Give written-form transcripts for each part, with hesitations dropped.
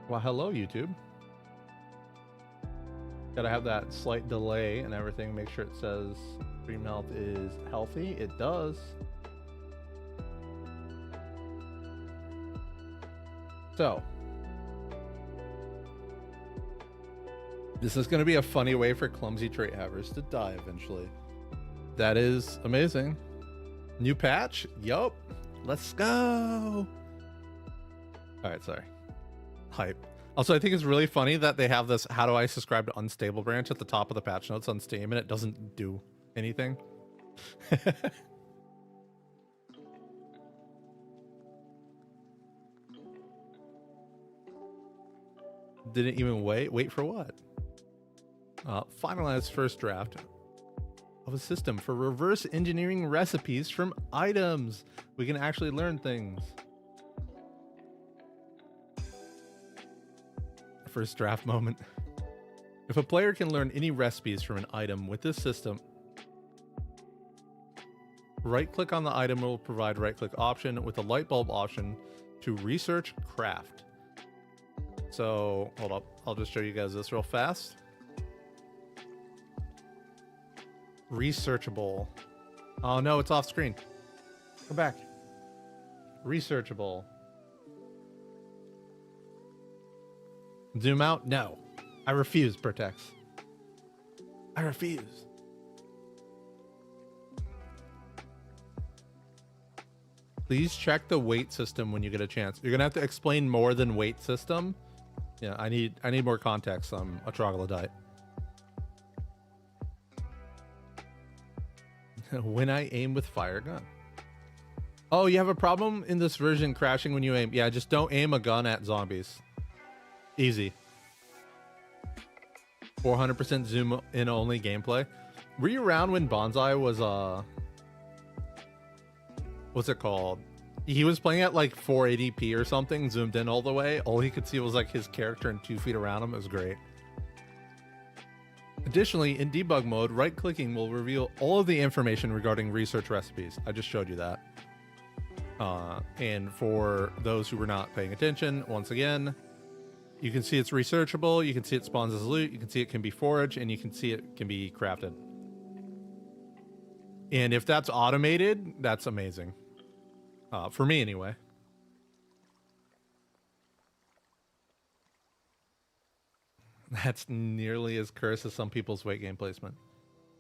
Well, hello, YouTube. Gotta have that slight delay and everything. Make sure it says stream health is healthy. It does. So, this is going to be a funny way for clumsy trait havers to die eventually. That is amazing. New patch? Yup. Let's go. All right, sorry. Hype. Also, I think it's really funny that they have this how do I subscribe to unstable branch at the top of the patch notes on Steam, and it doesn't do anything. Didn't even wait. Wait for what? Finalize first draft of a system for reverse engineering recipes from items. We can actually learn things. First draft moment. If a player can learn any recipes from an item with this system, right-click on the item will provide right-click option with a light bulb option to research craft. So, hold up. I'll just show you guys this real fast. Researchable. Oh no, it's off screen. Go back. Researchable. Zoom out? No. I refuse, Pertex. I refuse. Please check the weight system when you get a chance. You're gonna have to explain more than weight system. Yeah, I need more context. I'm a troglodyte. When I aim with fire gun. Oh, you have a problem in this version crashing when you aim. Yeah, just don't aim a gun at zombies. Easy. 400% zoom in only gameplay. Were you around when Bonsai was what's it called? He was playing at like 480p or something, zoomed in all the way. All he could see was like his character and 2 feet around him. It was great. Additionally, in debug mode, right-clicking will reveal all of the information regarding research recipes. I just showed you that. And for those who were not paying attention, once again, you can see it's researchable, you can see it spawns as loot, you can see it can be foraged, and you can see it can be crafted. And if that's automated, that's amazing. For me, anyway. That's nearly as cursed as some people's weight gain placement.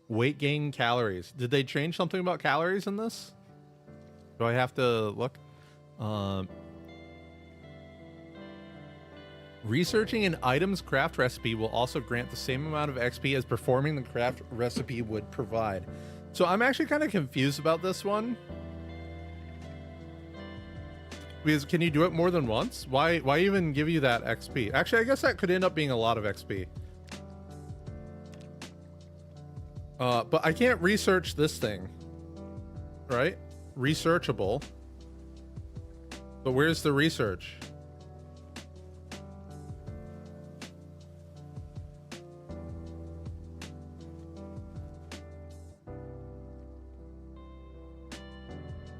Weight gain calories. Did they change something about calories in this? Do I have to look? Researching an item's craft recipe will also grant the same amount of XP as performing the craft recipe would provide. So I'm actually kind of confused about this one. Because can you do it more than once? Why even give you that XP? Actually, I guess that could end up being a lot of XP. But I can't research this thing. Right? Researchable. But where's the research?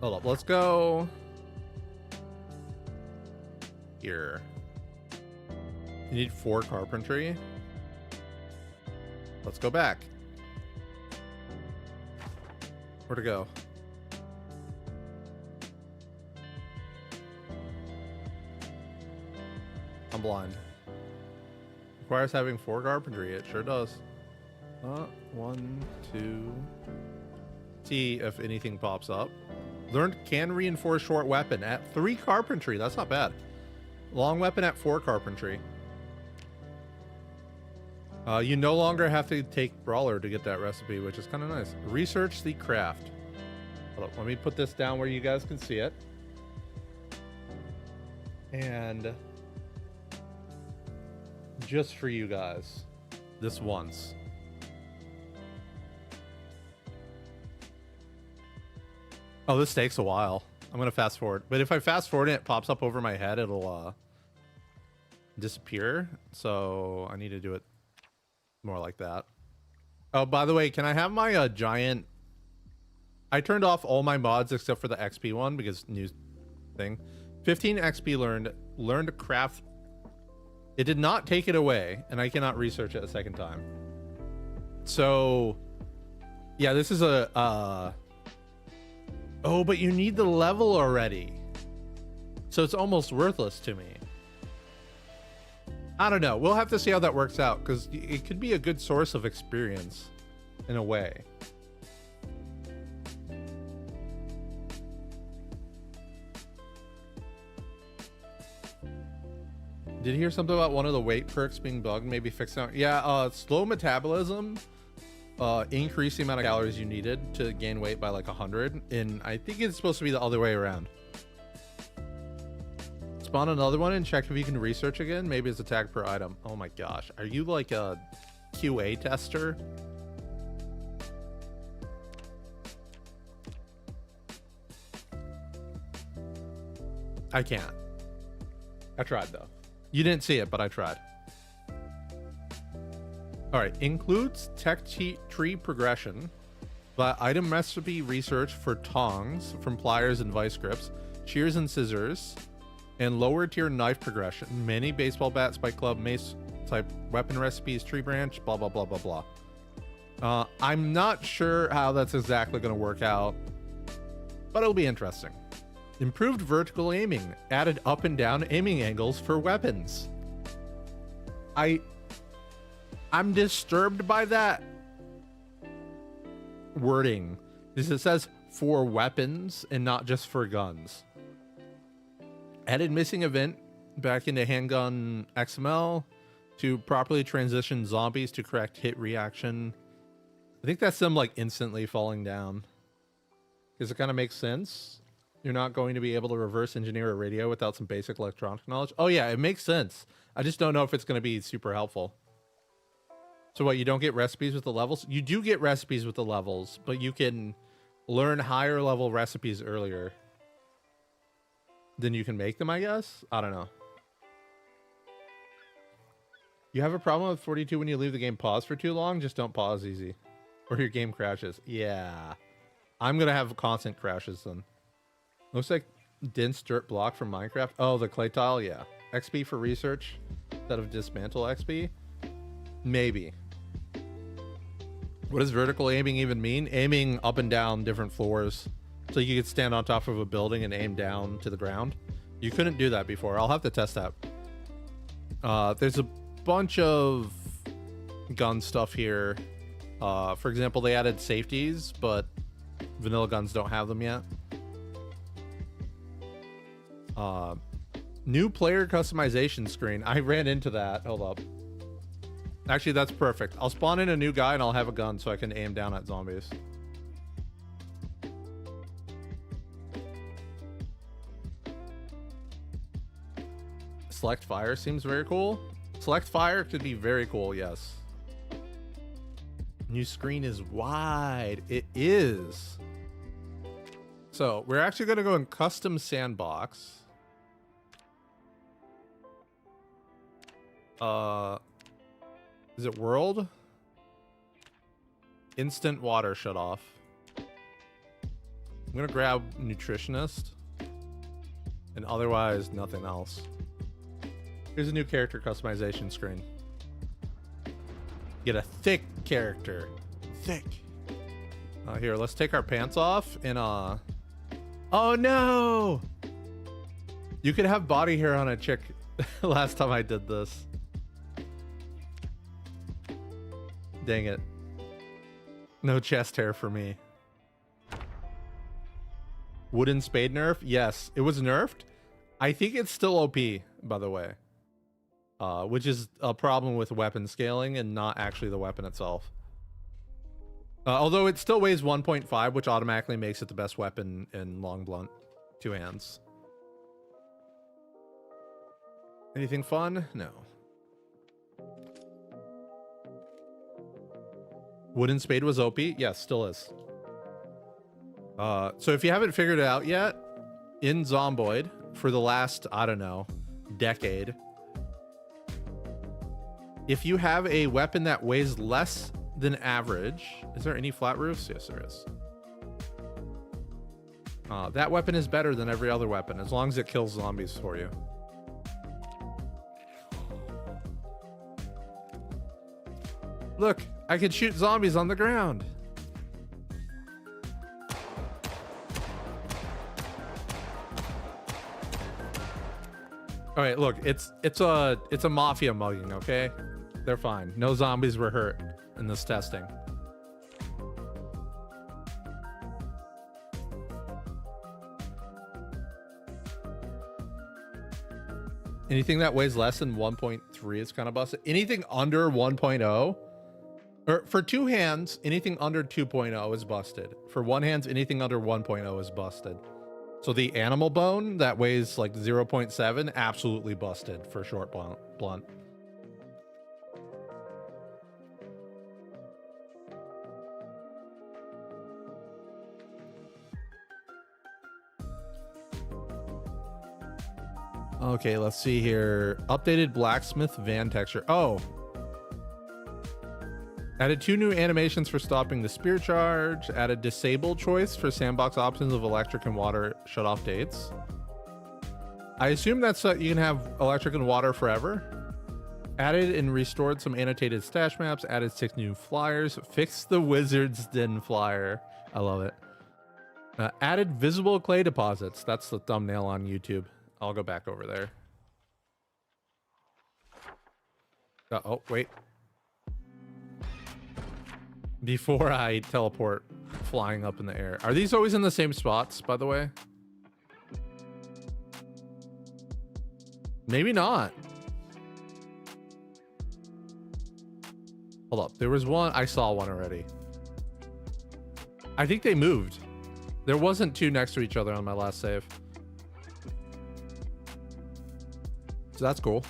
Hold up, let's go here. You need 4 carpentry. Let's go back. Where to go? I'm blind. Requires having 4 carpentry. It sure does. 1, 2. See if anything pops up. Learned can reinforce short weapon at 3 carpentry. That's not bad. Long weapon at 4 carpentry. You no longer have to take brawler to get that recipe, which is kind of nice. Research the craft. Hold up, let me put this down where you guys can see it. And just for you guys, this once. Oh, this takes a while. I'm gonna fast forward, but if I fast forward and it pops up over my head, it'll disappear. So I need to do it more like that. Oh, by the way, can I have my giant? I turned off all my mods except for the XP one because new thing. 15 XP learned to craft It did not take it away, and I cannot research it a second time. So, yeah, this is a... Oh, but you need the level already. So it's almost worthless to me. I don't know. We'll have to see how that works out, because it could be a good source of experience in a way. Did you hear something about one of the weight perks being bugged? Maybe fixed out? Yeah, slow metabolism. Increase the amount of calories you needed to gain weight by like 100. And I think it's supposed to be the other way around. Spawn another one and check if you can research again. Maybe it's a tag per item. Oh my gosh. Are you like a QA tester? I can't. I tried though. You didn't see it, but I tried. All right, includes tech tree progression, but item recipe research for tongs from pliers and vice grips, shears and scissors, and lower tier knife progression, many baseball bat, spike club, mace type weapon recipes, tree branch, blah, blah, blah, blah, blah. I'm not sure how that's exactly going to work out, but it'll be interesting. Improved vertical aiming, added up and down aiming angles for weapons. I'm disturbed by that wording, because it says for weapons and not just for guns. Added missing event back into handgun XML to properly transition zombies to correct hit reaction. I think that's them like instantly falling down, because it kind of makes sense. You're not going to be able to reverse engineer a radio without some basic electronic knowledge. Oh yeah, it makes sense. I just don't know if it's going to be super helpful. So what, you don't get recipes with the levels? You do get recipes with the levels, but you can learn higher level recipes earlier than you can make them, I guess? I don't know. You have a problem with 42 when you leave the game paused for too long? Just don't pause easy, or your game crashes. Yeah. I'm going to have constant crashes then. Looks like dense dirt block from Minecraft. Oh, the clay tile? Yeah. XP for research instead of dismantle XP? Maybe. What does vertical aiming even mean? Aiming up and down different floors. So you could stand on top of a building and aim down to the ground. You couldn't do that before. I'll have to test that. There's a bunch of gun stuff here. For example, they added safeties, but vanilla guns don't have them yet. New player customization screen. I ran into that. Hold up. Actually, that's perfect. I'll spawn in a new guy and I'll have a gun so I can aim down at zombies. Select fire seems very cool. Select fire could be very cool, yes. New screen is wide. It is. So we're actually going to go in custom sandbox. Is it world? Instant water shut off. I'm gonna grab nutritionist, and otherwise nothing else. Here's a new character customization screen. Get a thick character. Thick. Here, let's take our pants off and oh no! You could have body hair on a chick. Last time I did this. Dang it. No chest hair for me. Wooden spade nerf? Yes, it was nerfed. I think it's still OP, by the way. Which is a problem with weapon scaling and not actually the weapon itself. Although it still weighs 1.5, which automatically makes it the best weapon in long blunt. 2 hands. Anything fun? No. Wooden spade was OP? Yes, still is. So if you haven't figured it out yet, in Zomboid, for the last, I don't know, decade, if you have a weapon that weighs less than average, is there any flat roofs? Yes, there is. That weapon is better than every other weapon, as long as it kills zombies for you. Look, I can shoot zombies on the ground. All right, look, it's a mafia mugging, okay? They're fine. No zombies were hurt in this testing. Anything that weighs less than 1.3 is kind of busted. Anything under 1.0, or for two hands, anything under 2.0 is busted. For one hand, anything under 1.0 is busted. So the animal bone that weighs like 0.7, absolutely busted for short blunt. Okay, let's see here. Updated blacksmith van texture. Oh. Added 2 new animations for stopping the spear charge. Added disable choice for sandbox options of electric and water shut-off dates. I assume that's so you can have electric and water forever. Added and restored some annotated stash maps. Added 6 new flyers. Fixed the Wizard's Den flyer. I love it. Added visible clay deposits. That's the thumbnail on YouTube. I'll go back over there. Oh, wait. Before I teleport flying up in the air. Are these always in the same spots, by the way? Maybe not. Hold up. There was one. I saw one already. I think they moved. There wasn't 2 next to each other on my last save. So that's cool.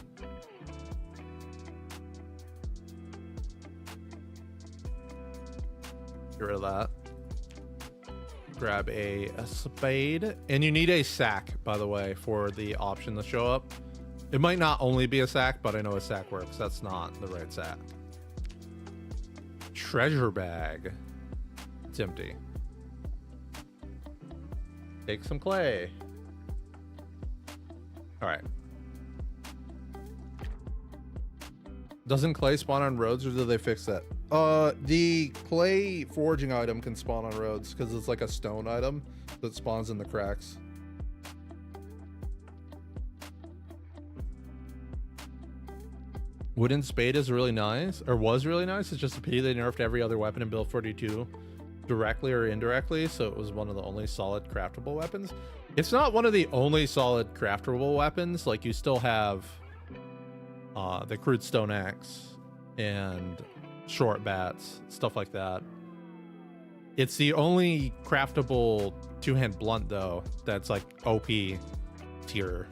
Get rid of that. Grab a spade. And you need a sack, by the way, for the option to show up. It might not only be a sack, but I know a sack works. That's not the right sack. Treasure bag. It's empty. Take some clay. All right. Doesn't clay spawn on roads, or do they fix that? The clay forging item can spawn on roads because it's like a stone item that spawns in the cracks. Wooden spade is really nice, or was really nice. It's just a pity they nerfed every other weapon in build 42 directly or indirectly, so it was one of the only solid craftable weapons. It's not one of the only solid craftable weapons. Like, you still have the crude stone axe and short bats, stuff like that. It's the only craftable two-hand blunt, though, that's like OP tier.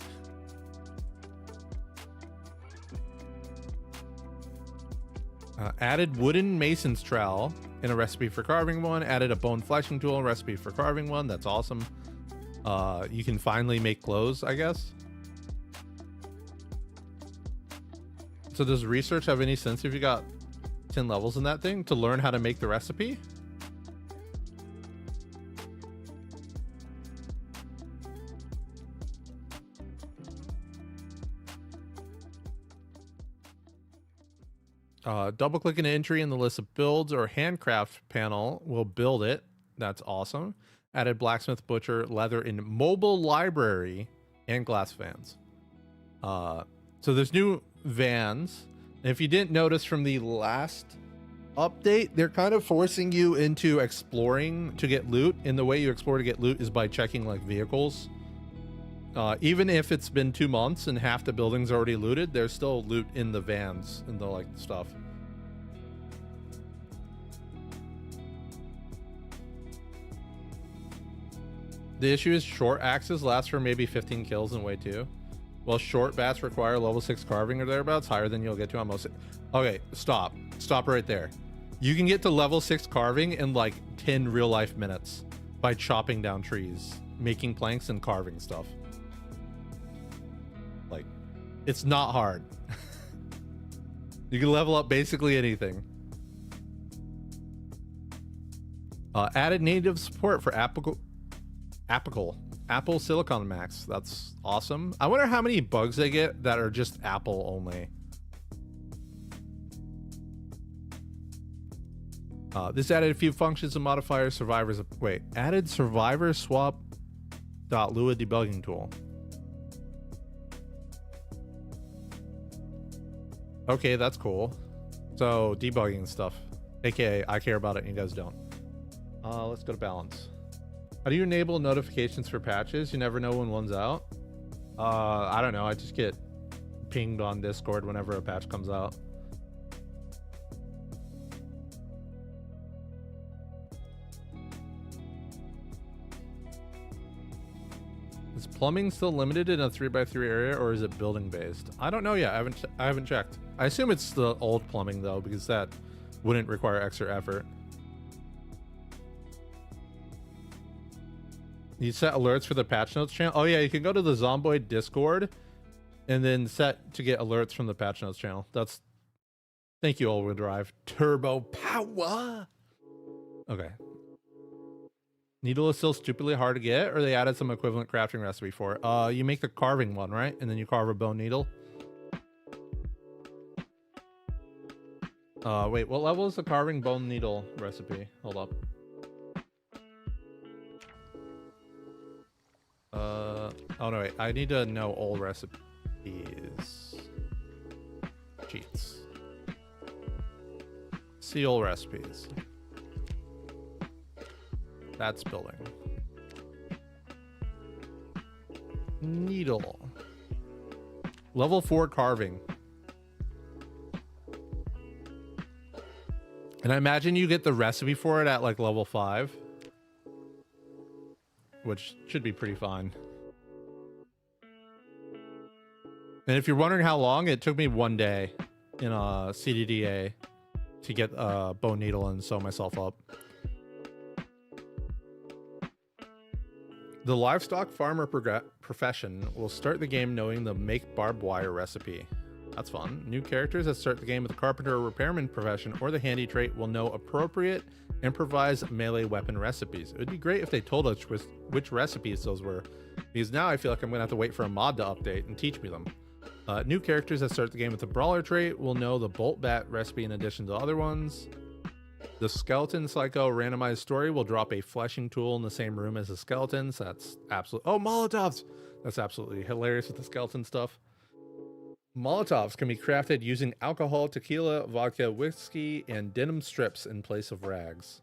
Added wooden mason's trowel in a recipe for carving one. Added a bone fleshing tool, recipe for carving one. That's awesome. You can finally make clothes, I guess. So does research have any sense if you got 10 levels in that thing to learn how to make the recipe? Double click an entry in the list of builds or handcraft panel will build it. That's awesome. Added blacksmith, butcher, leather in mobile library, and glass vans. So there's new vans. And if you didn't notice from the last update, they're kind of forcing you into exploring to get loot. And the way you explore to get loot is by checking like vehicles. Even if it's been 2 months and half the building's already looted, there's still loot in the vans and the like stuff. The issue is short axes last for maybe 15 kills in way 2. Well, short bats require level 6 carving or thereabouts, higher than you'll get to on most. Okay, stop right there. You can get to level 6 carving in like 10 real life minutes by chopping down trees, making planks, and carving stuff. Like, it's not hard. You can level up basically anything. Added native support for Apple Silicon Max. That's awesome. I wonder how many bugs they get that are just Apple only. This added a few functions and modifiers. Survivors. Wait, added survivor swap. Lua debugging tool. Okay, that's cool. So debugging stuff, aka I care about it and you guys don't. Let's go to balance. How do you enable notifications for patches? You never know when one's out. I don't know. I just get pinged on Discord whenever a patch comes out. Is plumbing still limited in a 3x3 area, or is it building based? I don't know yet. I haven't checked. I assume it's the old plumbing though, because that wouldn't require extra effort. You set alerts for the patch notes channel. Oh yeah, you can go to the Zomboid Discord and then set to get alerts from the patch notes channel. That's, thank you, all-wheel drive turbo power. Okay. Needle is still stupidly hard to get, or they added some equivalent crafting recipe for it. You make the carving one, right? And then you carve a bone needle. Wait, what level is the carving bone needle recipe? Hold up. Oh no, wait. I need to know all recipes. Cheats. See all recipes. That's building. Needle. Level 4 carving. And I imagine you get the recipe for it at like level 5. Which should be pretty fine. And if you're wondering how long, it took me 1 day in a CDDA to get a bone needle and sew myself up. The livestock farmer profession will start the game knowing the make barbed wire recipe. That's fun. New characters that start the game with the carpenter or repairman profession or the handy trait will know appropriate improvised melee weapon recipes. It would be great if they told us which recipes those were, because now I feel like I'm gonna have to wait for a mod to update and teach me them. New characters that start the game with the brawler trait will know the bolt bat recipe in addition to other ones. The skeleton psycho randomized story will drop a fleshing tool in the same room as the skeletons. That's absolutely, oh, Molotovs! That's absolutely hilarious with the skeleton stuff. Molotovs can be crafted using alcohol, tequila, vodka, whiskey, and denim strips in place of rags.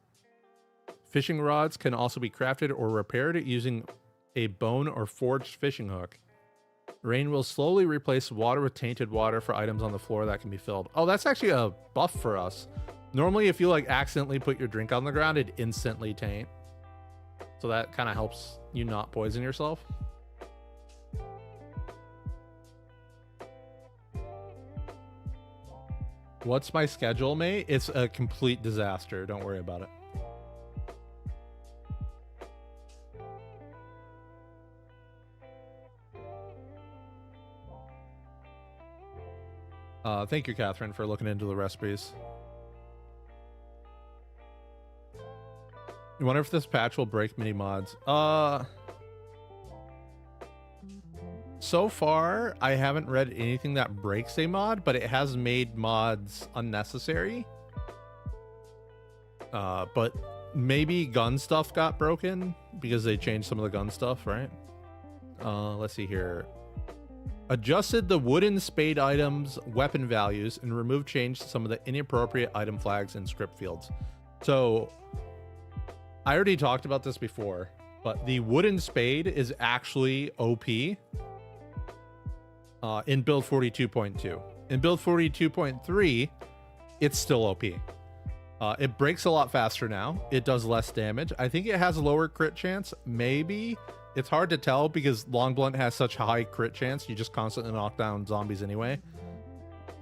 Fishing rods can also be crafted or repaired using a bone or forged fishing hook. Rain will slowly replace water with tainted water for items on the floor that can be filled. Oh, that's actually a buff for us. Normally, if you like accidentally put your drink on the ground, it instantly taint. So that kind of helps you not poison yourself. What's my schedule, mate? It's a complete disaster. Don't worry about it. Thank you, Catherine, for looking into the recipes. You wonder if this patch will break mini mods. So far, I haven't read anything that breaks a mod, but it has made mods unnecessary. But maybe gun stuff got broken because they changed some of the gun stuff, right? Let's see here. Adjusted the wooden spade items weapon values and changed some of the inappropriate item flags in script fields. So I already talked about this before, but the wooden spade is actually OP in build 42.2. In build 42.3, it's still OP. It breaks a lot faster now. It does less damage. I think it has a lower crit chance. Maybe. It's hard to tell because Long Blunt has such high crit chance. You just constantly knock down zombies anyway.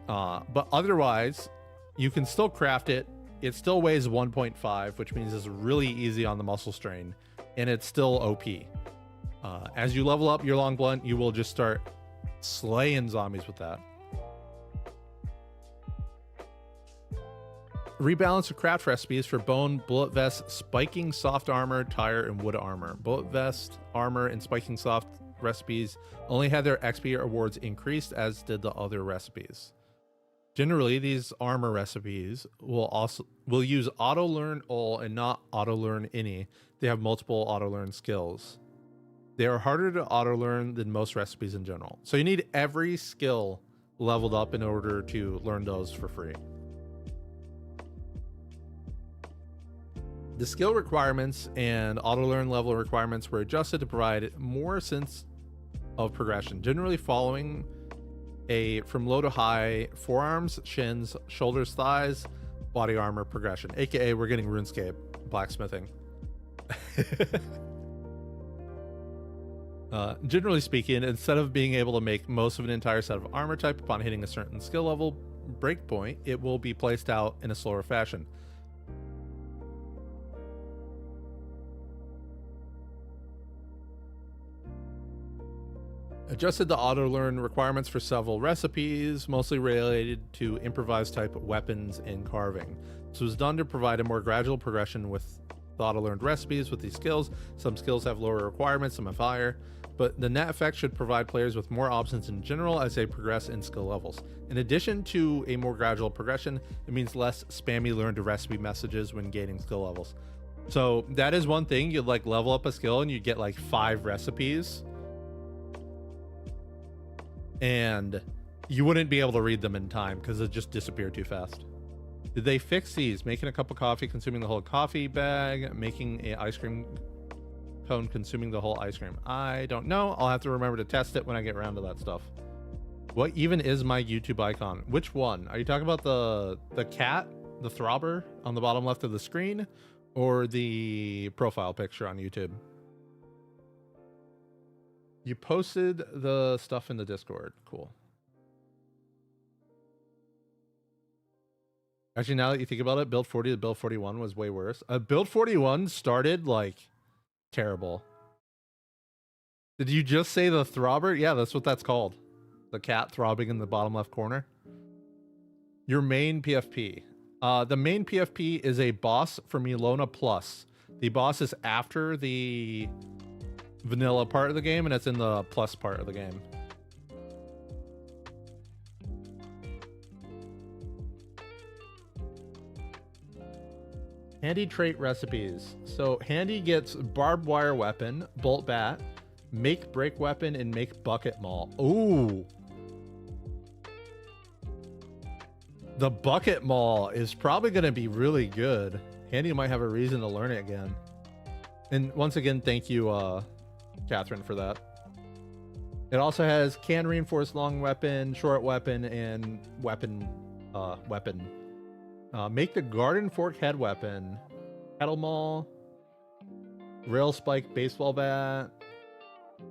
But otherwise, you can still craft it. It still weighs 1.5, which means it's really easy on the muscle strain. And it's still OP. As you level up your Long Blunt, you will just start slaying zombies with that. Rebalance the craft recipes for bone, bullet vest, spiking, soft armor, tire, and wood armor. Bullet vest, armor, and spiking soft recipes only had their XP awards increased, as did the other recipes. Generally, these armor recipes will use auto learn all and not auto learn any. They have multiple auto learn skills. They are harder to auto learn than most recipes in general. So you need every skill leveled up in order to learn those for free. The skill requirements and auto learn level requirements were adjusted to provide more sense of progression, generally following a from low to high forearms, shins, shoulders, thighs, body armor progression, aka we're getting RuneScape blacksmithing. Generally speaking, instead of being able to make most of an entire set of armor type upon hitting a certain skill level breakpoint, it will be placed out in a slower fashion. Adjusted the auto learn requirements for several recipes, mostly related to improvised type weapons and carving. This was done to provide a more gradual progression with the auto learned recipes with these skills. Some skills have lower requirements, some have higher, but the net effect should provide players with more options in general as they progress in skill levels. In addition to a more gradual progression, it means less spammy learned recipe messages when gaining skill levels. So that is one thing. You'd like level up a skill and you get like 5 recipes, and you wouldn't be able to read them in time because it just disappeared too fast. Did they fix these? Making a cup of coffee, consuming the whole coffee bag, making a ice cream cone, consuming the whole ice cream. I don't know. I'll have to remember to test it when I get around to that stuff. What even is my YouTube icon? Which one? Are you talking about the cat, the throbber on the bottom left of the screen, or the profile picture on YouTube? You posted the stuff in the Discord. Cool. Actually, now that you think about it, build 40 to build 41 was way worse. Build 41 started like terrible. Did you just say the throbber? Yeah, that's what that's called. The cat throbbing in the bottom left corner. Your main PFP. The main PFP is a boss for Milona Plus. The boss is after the vanilla part of the game, and it's in the plus part of the game. Handy trait recipes. So Handy gets barbed wire weapon, bolt bat, make break weapon, and make bucket maul. Ooh. The bucket maul is probably going to be really good. Handy might have a reason to learn it again. And once again, thank you, Catherine, for that. It also has can reinforce long weapon, short weapon, and weapon. Make the garden fork head weapon, kettle maul, rail spike baseball bat,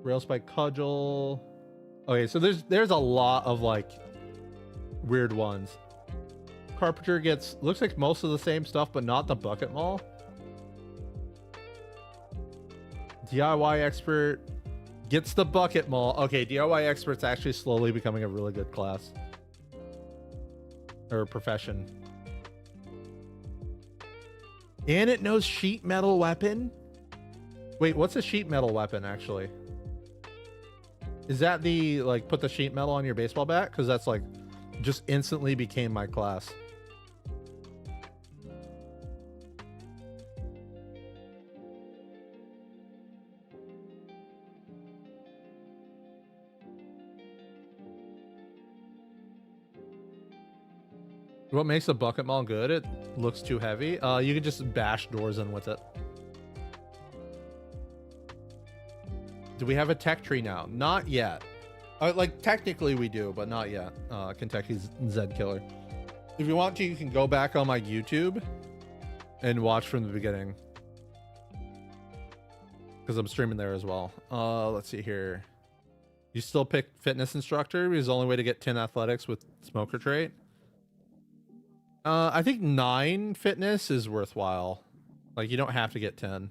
rail spike cudgel. Okay, so there's a lot of like weird ones. Carpenter gets looks like most of the same stuff, but not the bucket maul. DIY expert gets the bucket maul. Okay, DIY expert's actually slowly becoming a really good class or profession. And it knows sheet metal weapon. Wait, what's a sheet metal weapon actually? Is that the like put the sheet metal on your baseball bat? Because that's like just instantly became my class. What makes a bucket maul good? It looks too heavy. You can just bash doors in with it. Do we have a tech tree now? Not yet. Like technically we do, but not yet. Kentucky's Zed Killer. If you want to, you can go back on my YouTube and watch from the beginning, because I'm streaming there as well. Let's see here. You still pick fitness instructor because the only way to get 10 athletics with smoker trait. I think 9 fitness is worthwhile. Like, you don't have to get 10.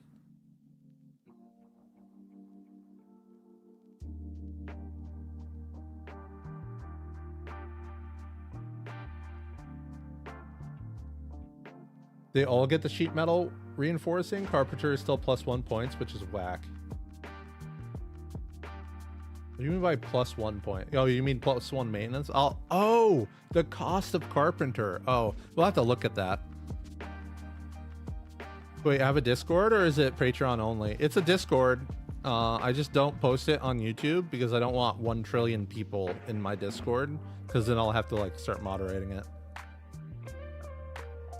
They all get the sheet metal reinforcing. Carpenter is still +1 points, which is whack. What do you mean by +1 point? Oh, you mean +1 maintenance? Oh, the cost of carpenter. Oh, we'll have to look at that. Wait, I have a Discord or is it Patreon only? It's a Discord. I just don't post it on YouTube because I don't want 1 trillion people in my Discord, because then I'll have to like start moderating it.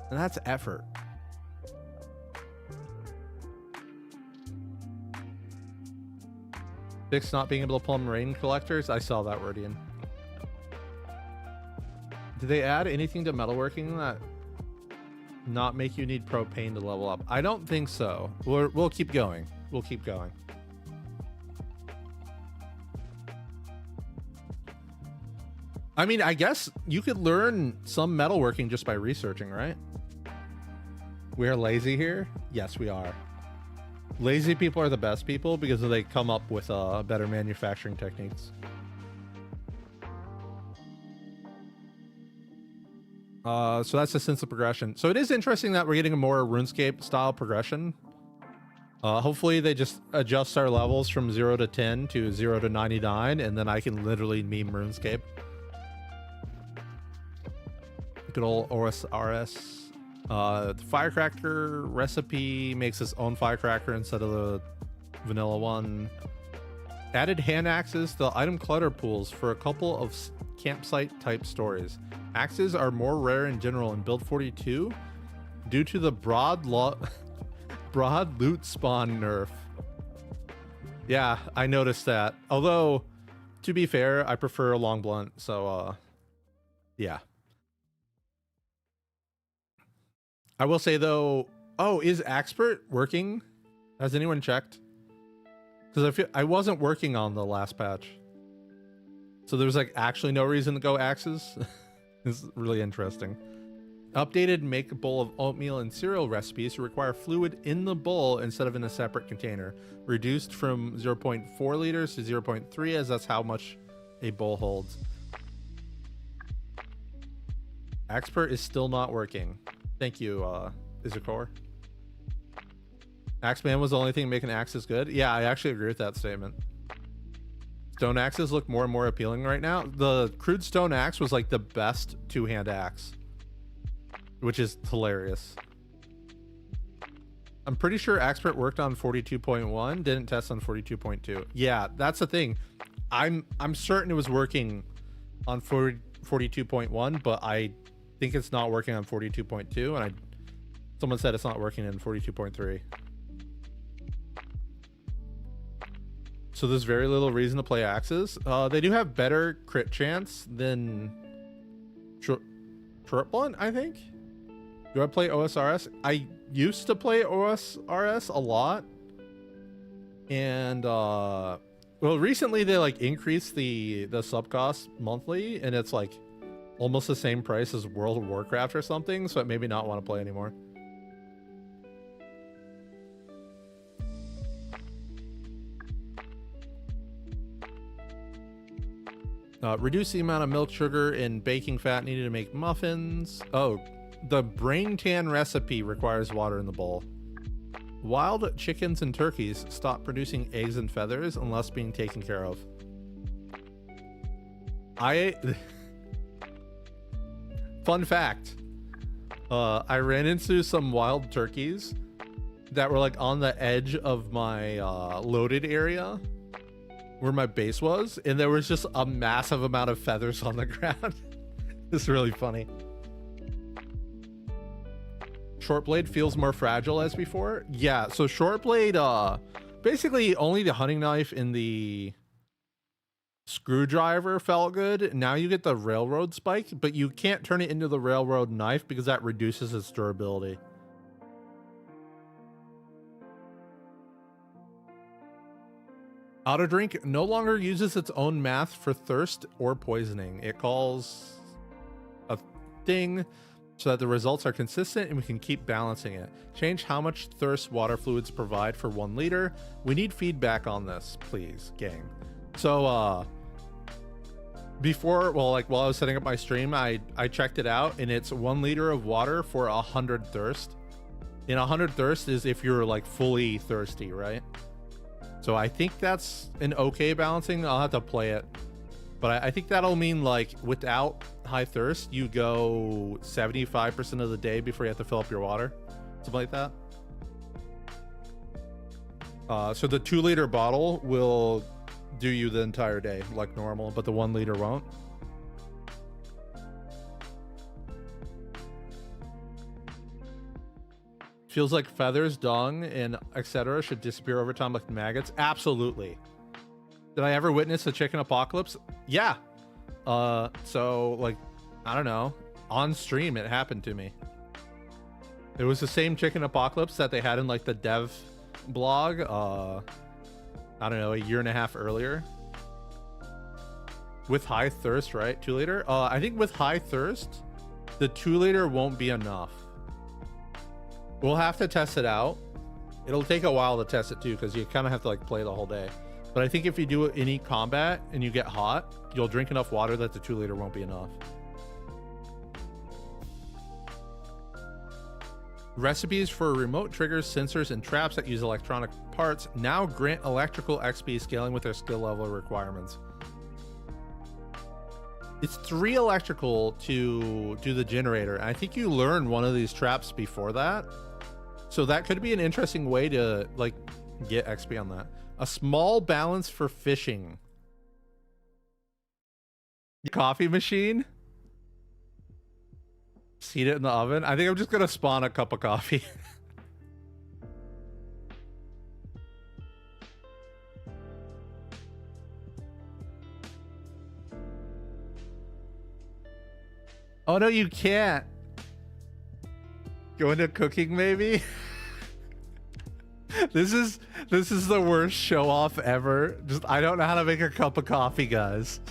And that's effort. Fix not being able to plumb rain collectors. I saw that, Rodian. Did they add anything to metalworking that not make you need propane to level up? I don't think so. We'll keep going. We'll keep going. I mean, I guess you could learn some metalworking just by researching, right? We are lazy here. Yes, we are. Lazy people are the best people because they come up with better manufacturing techniques. So that's the sense of progression. So it is interesting that we're getting a more RuneScape style progression. Hopefully they just adjust our levels from 0 to 10 to 0 to 99, and then I can literally meme RuneScape. Good old OSRS. The firecracker recipe makes its own firecracker instead of the vanilla one. Added hand axes to the item clutter pools for a couple of campsite type stories. Axes are more rare in general in build 42 due to the broad loot spawn nerf. Yeah, I noticed that. Although, to be fair, I prefer a long blunt, so yeah. I will say though, oh, is Axpert working? Has anyone checked? Because I wasn't working on the last patch, so there's like actually no reason to go axes. It's really interesting. Updated make a bowl of oatmeal and cereal recipes to require fluid in the bowl instead of in a separate container. Reduced from 0.4 liters to 0.3, as that's how much a bowl holds. Axpert is still not working. Thank you, Izakor. Axeman was the only thing making axes good. Yeah, I actually agree with that statement. Stone axes look more and more appealing right now. The crude stone axe was like the best two-hand axe, which is hilarious. I'm pretty sure Axpert worked on 42.1, didn't test on 42.2. Yeah, that's the thing. I'm certain it was working on 42.1, but I think it's not working on 42.2, and someone said it's not working in 42.3. So there's very little reason to play axes. They do have better crit chance than short blunt, I think. Do I play OSRS? I used to play OSRS a lot, and well, recently they like increased the sub cost monthly, and it's like almost the same price as World of Warcraft or something, so it made me not want to play anymore. Reduce the amount of milk, sugar, and baking fat needed to make muffins. Oh, the brain tan recipe requires water in the bowl. Wild chickens and turkeys stop producing eggs and feathers unless being taken care of. Fun fact, I ran into some wild turkeys that were like on the edge of my loaded area where my base was, and there was just a massive amount of feathers on the ground. It's really funny. Shortblade feels more fragile as before. Yeah, so Shortblade, basically only the hunting knife and the screwdriver felt good. Now you get the railroad spike, but you can't turn it into the railroad knife because that reduces its durability. Auto drink no longer uses its own math for thirst or poisoning. It calls a thing so that the results are consistent and we can keep balancing it. Change how much thirst water fluids provide for 1 liter. We need feedback on this, please, gang. So before, well, like while I was setting up my stream, I checked it out, and it's 1 liter of water for 100 thirst. And 100 thirst is if you're like fully thirsty, right? So So I think that's an okay balancing. I'll have to play it. But I think that'll mean, like, without high thirst, you go 75% of the day before you have to fill up your water. Something like that. So the 2-liter bottle will do you the entire day like normal, but the 1 liter won't. Feels like feathers, dung, and etc. should disappear over time like maggots. Absolutely. Did I ever witness a chicken apocalypse? Yeah. So, like, I don't know. On stream, it happened to me. It was the same chicken apocalypse that they had in, like, the dev blog. I don't know, a year and a half earlier. With high thirst, right? 2-liter? I think with high thirst, the 2-liter won't be enough. We'll have to test it out. It'll take a while to test it too, because you kind of have to, like, play the whole day. But I think if you do any combat and you get hot, you'll drink enough water that the 2-liter won't be enough. Recipes for remote triggers, sensors, and traps that use electronic parts now grant electrical XP scaling with their skill level requirements. It's 3 electrical to do the generator. And I think you learn one of these traps before that. So that could be an interesting way to, like, get XP on that. A small balance for fishing. Coffee machine? Just heat it in the oven. I think I'm just gonna spawn a cup of coffee. Oh no, you can't. Go into cooking, maybe? This is the worst show off ever. Just, I don't know how to make a cup of coffee, guys.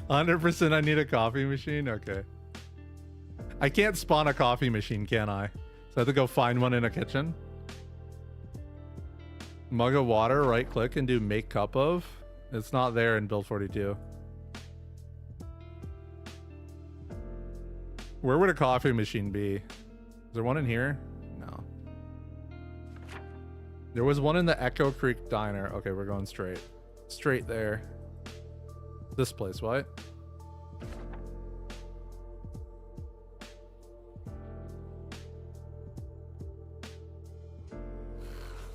100% I need a coffee machine. Okay. I can't spawn a coffee machine, can I? So I have to go find one in a kitchen. Mug of water, right click and do make cup of. It's not there in build 42. Where would a coffee machine be? Is there one in here? No. There was one in the Echo Creek Diner. Okay, we're going straight. Straight there. This place, what?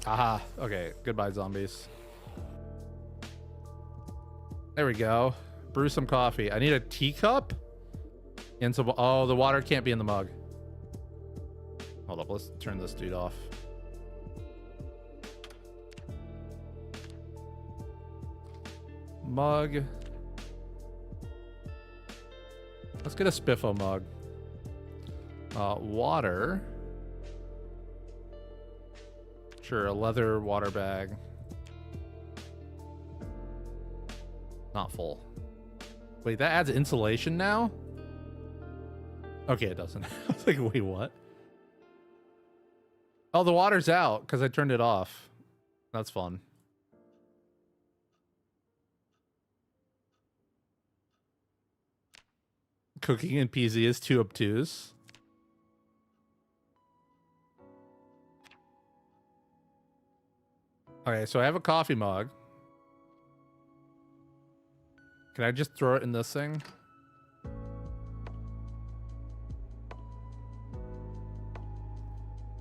Aha. Okay, goodbye, zombies. There we go. Brew some coffee. I need a teacup? And some, oh, the water can't be in the mug. Hold up, let's turn this dude off. Mug. Let's get a spiffo mug. Water. Sure, a leather water bag. Not full. Wait, that adds insulation now? Okay, it doesn't. I was like, wait, what? Oh, the water's out because I turned it off. That's fun. Cooking in PZ is too obtuse. Okay, so I have a coffee mug. Can I just throw it in this thing?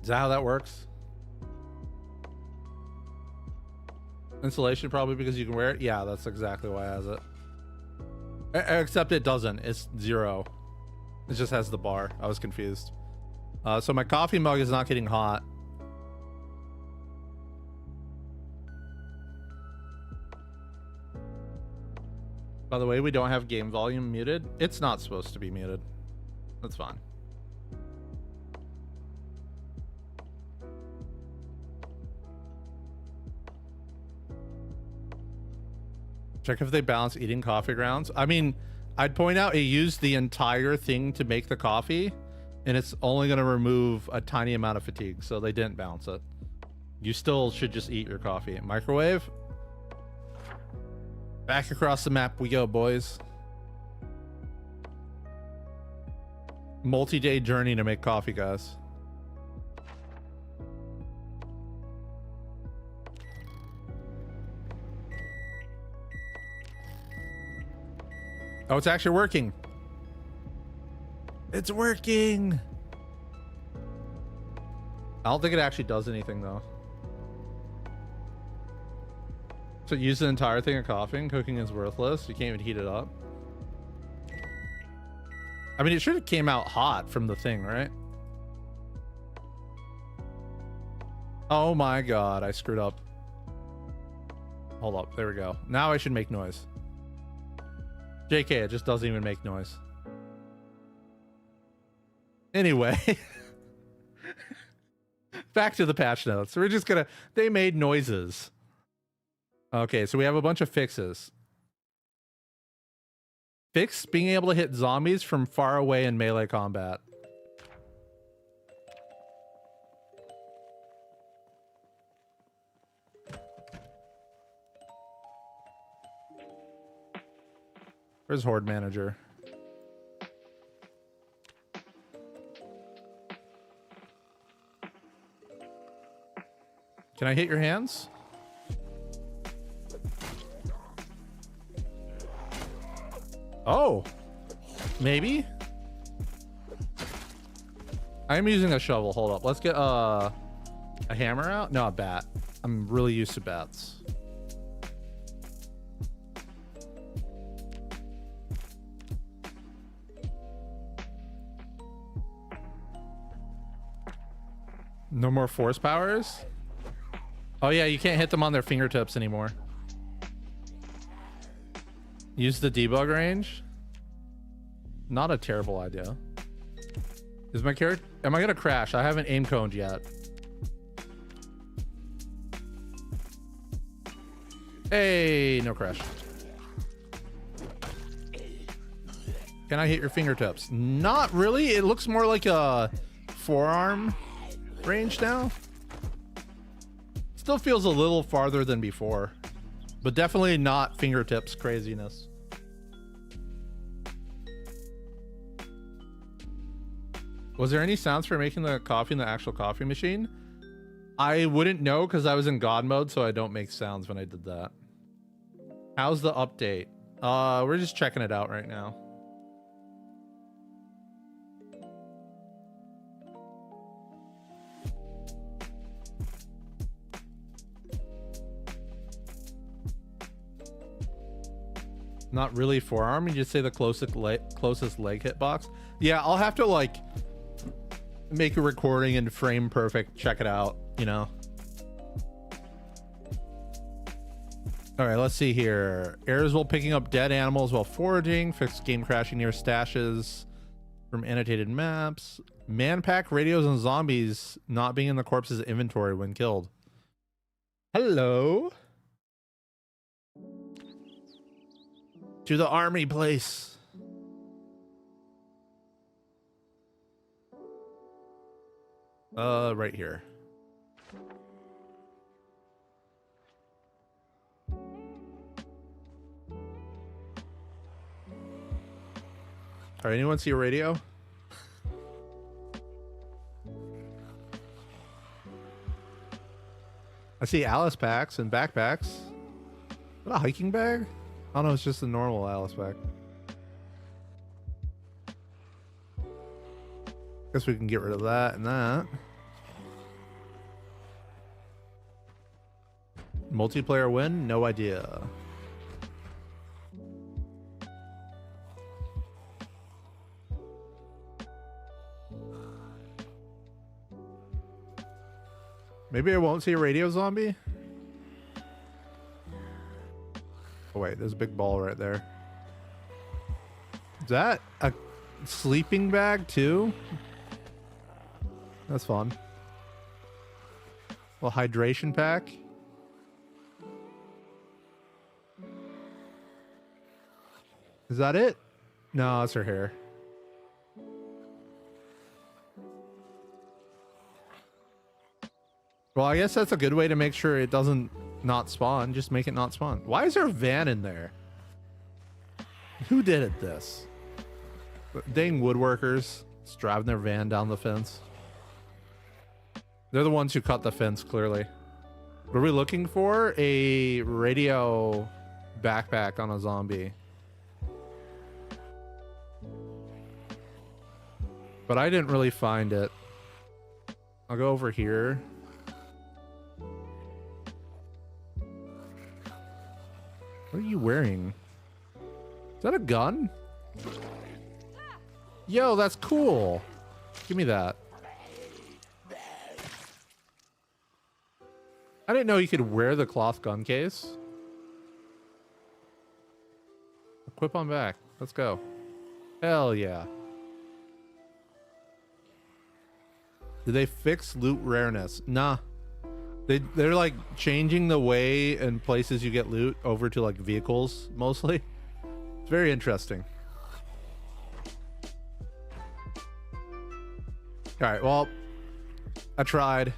Is that how that works? Insulation probably because you can wear it? Yeah, that's exactly why it has it. Except it doesn't. It's 0. It just has the bar. I was confused. So my coffee mug is not getting hot. By the way, we don't have game volume muted. It's not supposed to be muted. That's fine. Check if they balance eating coffee grounds. I mean, I'd point out it used the entire thing to make the coffee, and it's only going to remove a tiny amount of fatigue, so they didn't balance it. You still should just eat your coffee. Microwave. Back across the map we go, boys. Multi-day journey to make coffee, guys. Oh, it's actually working. It's working. I don't think it actually does anything though. So use the entire thing of coughing. Cooking is worthless. You can't even heat it up. I mean, it should have came out hot from the thing, right? Oh my god, I screwed up. Hold up, there we go. Now I should make noise. JK, it just doesn't even make noise. Anyway. Back to the patch notes. We're just gonna... They made noises. Okay, so we have a bunch of fixes. Fix being able to hit zombies from far away in melee combat. Where's Horde Manager? Can I hit your hands? Oh, maybe. I'm using a shovel. Hold up. Let's get a hammer out. No, a bat. I'm really used to bats. No more force powers? Oh yeah, you can't hit them on their fingertips anymore. Use the debug range? Not a terrible idea. Is my character... Am I gonna crash? I haven't aim coned yet. Hey, no crash. Can I hit your fingertips? Not really. It looks more like a forearm range now. Still feels a little farther than before, but definitely not fingertips craziness. Was there any sounds for making the coffee in the actual coffee machine? I wouldn't know because I was in God mode, so I don't make sounds when I did that. How's the update? We're just checking it out right now. Not really forearm. You just say the closest leg hitbox. Yeah, I'll have to like make a recording and frame perfect. Check it out, you know. All right, let's see here. Errors while picking up dead animals while foraging. Fix game crashing near stashes from annotated maps. Man pack radios and zombies not being in the corpse's inventory when killed. Hello. To the army place. Right here. All right, anyone see a radio? I see Alice packs and backpacks. What, a hiking bag? Oh no, it's just a normal Alice pack. Guess we can get rid of that and that. Multiplayer win? No idea. Maybe I won't see a radio zombie? Oh wait, there's a big ball right there. Is that a sleeping bag too? That's fun. Well, hydration pack. Is that it? No, it's her hair. Well, I guess that's a good way to make sure it doesn't not spawn. Just make it not spawn. Why is there a van in there? Who did it this? Dang woodworkers. Just driving their van down the fence. They're the ones who cut the fence, clearly. What are we looking for? A radio backpack on a zombie. but I didn't really find it. I'll go over here. What are you wearing? Is that a gun? Yo, that's cool. Give me that. I didn't know you could wear the cloth gun case. Equip on back. Let's go. Hell yeah. Did they fix loot rareness? Nah. They're like changing the way and places you get loot over to like vehicles mostly. It's very interesting. All right, well, I tried.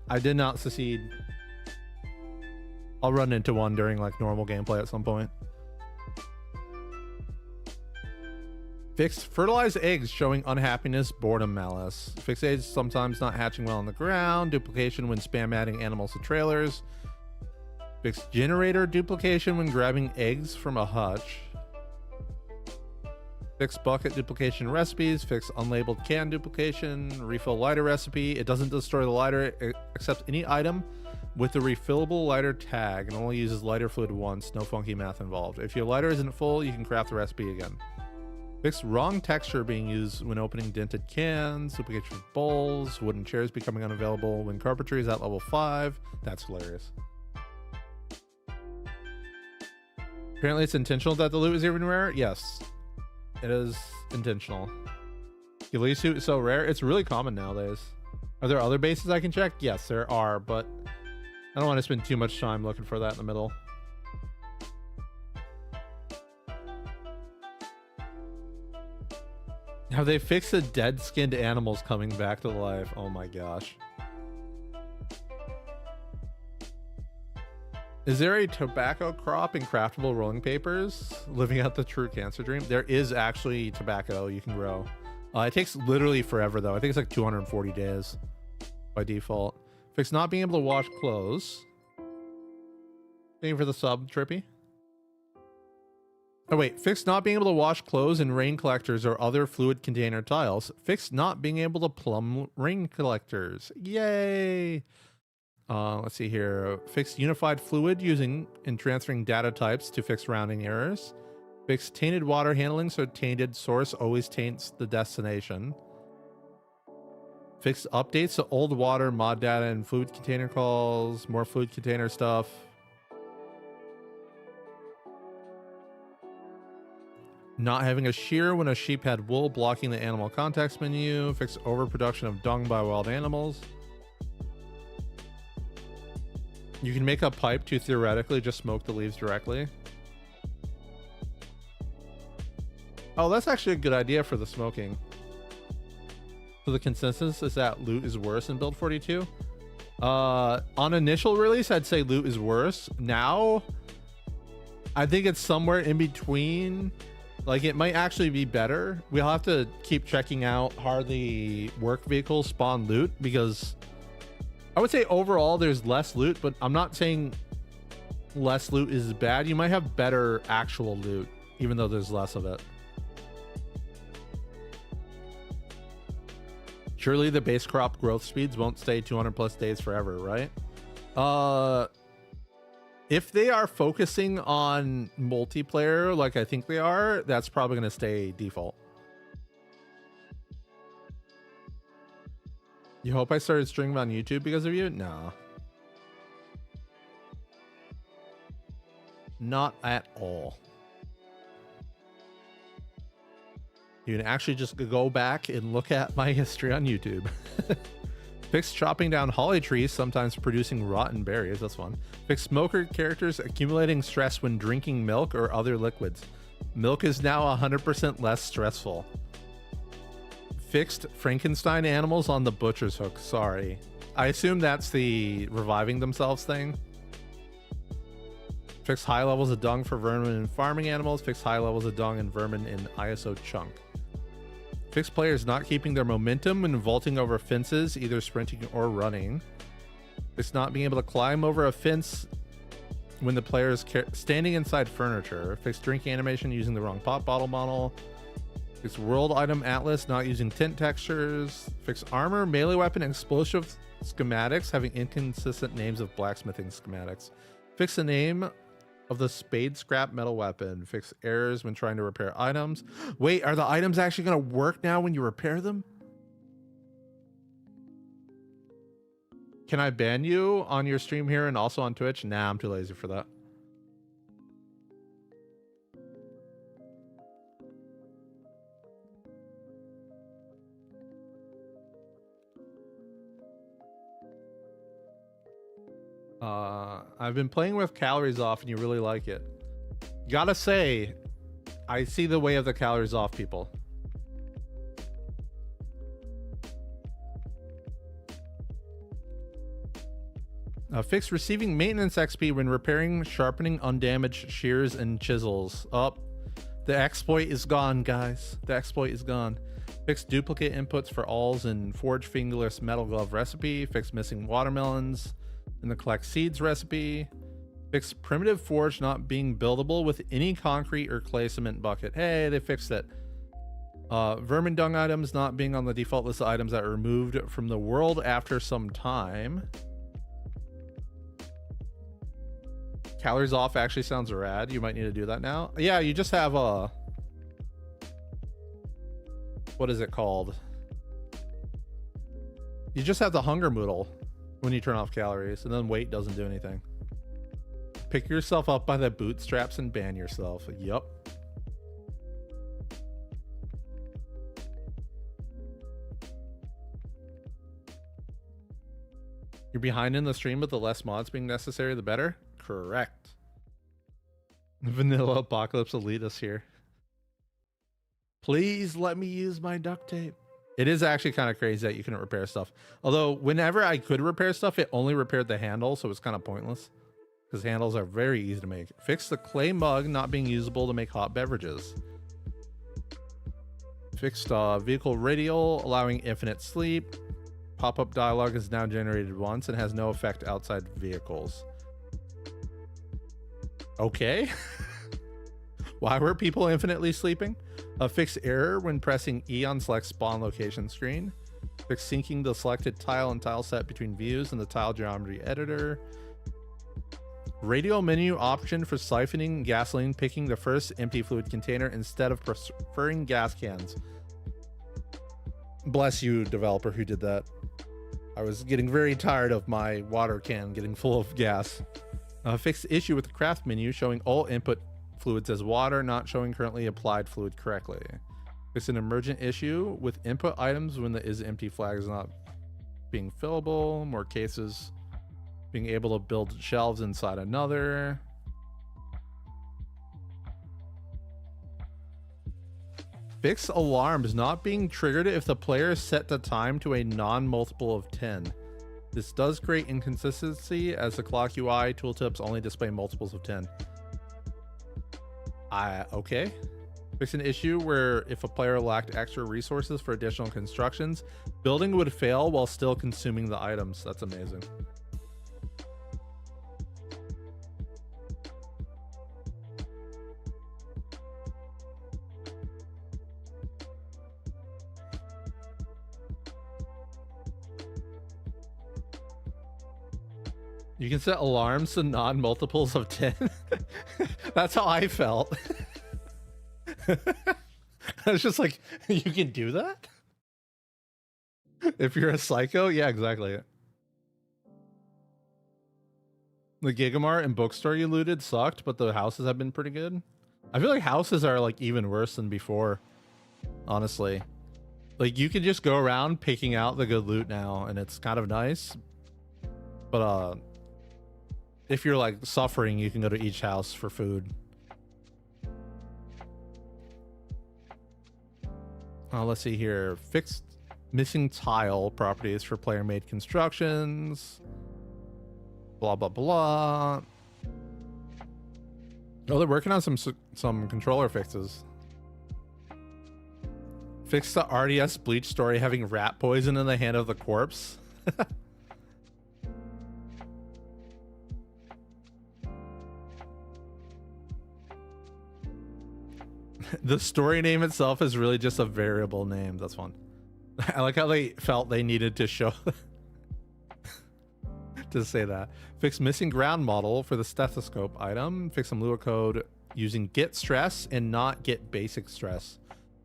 I did not succeed. I'll run into one during like normal gameplay at some point. Fixed fertilized eggs showing unhappiness, boredom, malice. Fixed eggs sometimes not hatching well on the ground. Duplication when spam adding animals to trailers. Fixed generator duplication when grabbing eggs from a hutch. Fixed bucket duplication recipes. Fixed unlabeled can duplication. Refill lighter recipe. It doesn't destroy the lighter except any item with the refillable lighter tag and only uses lighter fluid once. No funky math involved. If your lighter isn't full, you can craft the recipe again. Fixed wrong texture being used when opening dented cans. Duplication of bowls. Wooden chairs becoming unavailable when carpentry is at level 5. That's hilarious. Apparently it's intentional that the loot is even rare. Yes, it is intentional. Ghillie suit is so rare. It's really common nowadays. Are there other bases I can check? Yes, there are, but I don't want to spend too much time looking for that in the middle. Have they fixed the dead skinned animals coming back to life? Oh my gosh. Is there a tobacco crop in craftable rolling papers? Living out the true cancer dream? There is actually tobacco you can grow. It takes literally forever though. I think it's like 240 days by default. Fix not being able to wash clothes. Thank you for the sub, Trippy. Oh wait, fix not being able to wash clothes in rain collectors or other fluid container tiles. Fix not being able to plumb rain collectors. Yay! Let's see here. Fix unified fluid using and transferring data types to fix rounding errors. Fix tainted water handling so tainted source always taints the destination. Fix updates to old water mod data and fluid container calls. More fluid container stuff. Not having a shear when a sheep had wool blocking the animal context menu. Fix overproduction of dung by wild animals. You can make a pipe to theoretically just smoke the leaves directly. Oh, that's actually a good idea for the smoking. So the consensus is that loot is worse in build 42. On initial release, I'd say loot is worse. Now, I think it's somewhere in between. Like, it might actually be better. We'll have to keep checking out how the work vehicles spawn loot, because I would say overall there's less loot, but I'm not saying less loot is bad. You might have better actual loot, even though there's less of it. Surely the base crop growth speeds won't stay 200 plus days forever, right? If they are focusing on multiplayer like I think they are, that's probably going to stay default. You hope I started streaming on YouTube because of you? No. Not at all. You can actually just go back and look at my history on YouTube. Fix chopping down holly trees, sometimes producing rotten berries. That's fun. Fix smoker characters accumulating stress when drinking milk or other liquids. Milk is now 100% less stressful. Fixed Frankenstein animals on the butcher's hook. Sorry. I assume that's the reviving themselves thing. Fix high levels of dung for vermin and farming animals. Fix high levels of dung and vermin in ISO chunk. Fix players not keeping their momentum when vaulting over fences, either sprinting or running. Fix not being able to climb over a fence when the player is standing inside furniture. Fix drinking animation using the wrong pop bottle model. Fix world item atlas not using tint textures. Fix armor, melee weapon, and explosive schematics having inconsistent names of blacksmithing schematics. Fix the name of the spade scrap metal weapon. Fix errors when trying to repair items. Wait, are the items actually going to work now when you repair them? Can I ban you on your stream here and also on Twitch? Nah, I'm too lazy for that. I've been playing with calories off and you really like it. Gotta say, I see the way of the calories off people. Fix receiving maintenance XP when repairing, sharpening undamaged shears and chisels. Oh, the exploit is gone, guys. The exploit is gone. Fix duplicate inputs for alls in Forge Fingerless Metal Glove recipe. Fix missing watermelons in the Collect Seeds recipe. Fix primitive forge not being buildable with any concrete or clay cement bucket. Hey, they fixed it. Vermin dung items not being on the default list of items that are removed from the world after some time. Calories off actually sounds rad. You might need to do that now. Yeah, you just have a... what is it called? You just have the hunger moodle when you turn off calories, and then weight doesn't do anything. Pick yourself up by the bootstraps and ban yourself. Yup. You're behind in the stream, but the less mods being necessary, the better? Correct. Vanilla Apocalypse Elitist here. Please let me use my duct tape. It is actually kind of crazy that you couldn't repair stuff. Although, whenever I could repair stuff, it only repaired the handle, so it's kind of pointless. Because handles are very easy to make. Fix the clay mug not being usable to make hot beverages. Fixed vehicle radial, allowing infinite sleep. Pop-up dialogue is now generated once and has no effect outside vehicles. Okay. Why were people infinitely sleeping? Fix error when pressing E on select spawn location screen. Fix syncing the selected tile and tile set between views in the tile geometry editor. Radial menu option for siphoning gasoline, picking the first empty fluid container instead of preferring gas cans. Bless you, developer who did that. I was getting very tired of my water can getting full of gas. Fix the issue with the craft menu showing all input fluids as water, not showing currently applied fluid correctly. Fix an emergent issue with input items when the is empty flag is not being fillable. More cases being able to build shelves inside another. Fix alarms not being triggered if the player set the time to a non-multiple of 10. This does create inconsistency as the clock UI tooltips only display multiples of 10. Okay. Fix an issue where if a player lacked extra resources for additional constructions, building would fail while still consuming the items. That's amazing. You can set alarms to non-multiples of 10. That's how I felt. I was just like, you can do that? If you're a psycho? Yeah, exactly. The Gigamart and bookstore you looted sucked, but the houses have been pretty good. I feel like houses are like even worse than before, honestly. Like you can just go around picking out the good loot now, and it's kind of nice. But if you're like suffering, you can go to each house for food. Let's see here. Fixed missing tile properties for player made constructions. Blah, blah, blah. Oh, they're working on some controller fixes. Fix the RDS Bleach story having rat poison in the hand of the corpse. The story name itself is really just a variable name. That's fun. I like how they felt they needed to show to say that. Fix missing ground model for the stethoscope item. Fix some Lua code using get stress and not get basic stress,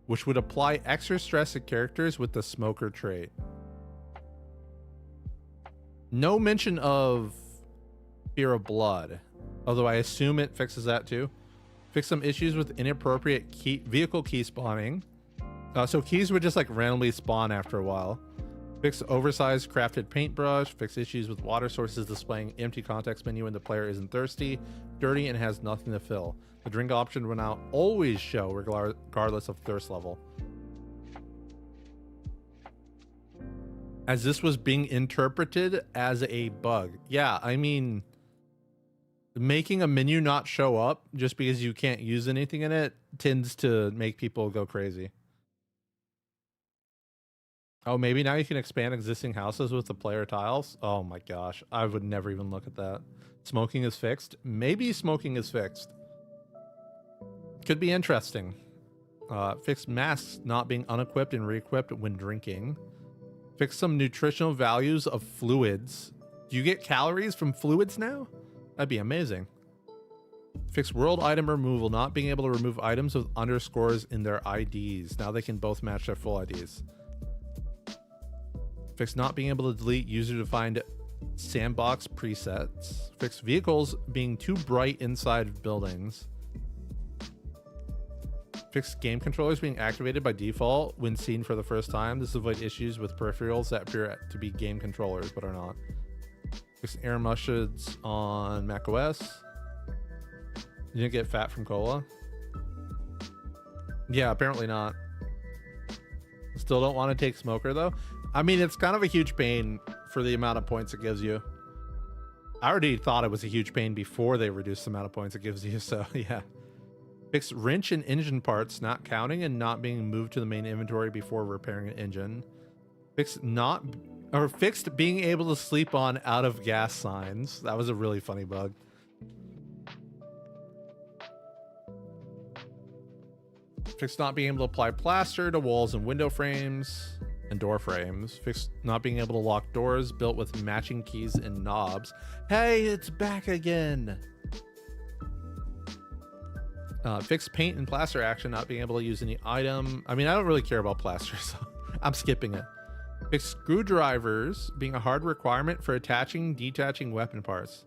which would apply extra stress to characters with the smoker trait. No mention of fear of blood, although I assume it fixes that too. Fix some issues with inappropriate vehicle key spawning. So keys would just like randomly spawn after a while. Fix oversized crafted paintbrush. Fix issues with water sources displaying empty context menu when the player isn't thirsty, dirty, and has nothing to fill. The drink option will now always show regardless of thirst level. As this was being interpreted as a bug. Yeah, I mean, making a menu not show up just because you can't use anything in it tends to make people go crazy. Oh, maybe now you can expand existing houses with the player tiles. Oh my gosh, I would never even look at that. Smoking is fixed. Maybe smoking is fixed. Could be interesting. Fix masks not being unequipped and re-equipped when drinking. Fix some nutritional values of fluids. Do you get calories from fluids now? That'd be amazing. Fix world item removal, not being able to remove items with underscores in their IDs. Now they can both match their full IDs. Fix not being able to delete user-defined sandbox presets. Fix vehicles being too bright inside of buildings. Fix game controllers being activated by default when seen for the first time. This avoids issues with peripherals that appear to be game controllers but are not. Fix air mushes on macOS. You didn't get fat from cola? Yeah, apparently not. Still don't want to take smoker though. I mean, it's kind of a huge pain for the amount of points it gives you. I already thought it was a huge pain before they reduced the amount of points it gives you, so yeah. Fix wrench and engine parts not counting and not being moved to the main inventory before repairing an engine. Fixed being able to sleep on out of gas signs. That was a really funny bug. Fix not being able to apply plaster to walls and window frames and door frames. Fix not being able to lock doors built with matching keys and knobs. Hey, it's back again. Fix paint and plaster action not being able to use any item. I mean, I don't really care about plaster, so I'm skipping it. Fix screwdrivers being a hard requirement for attaching, detaching weapon parts.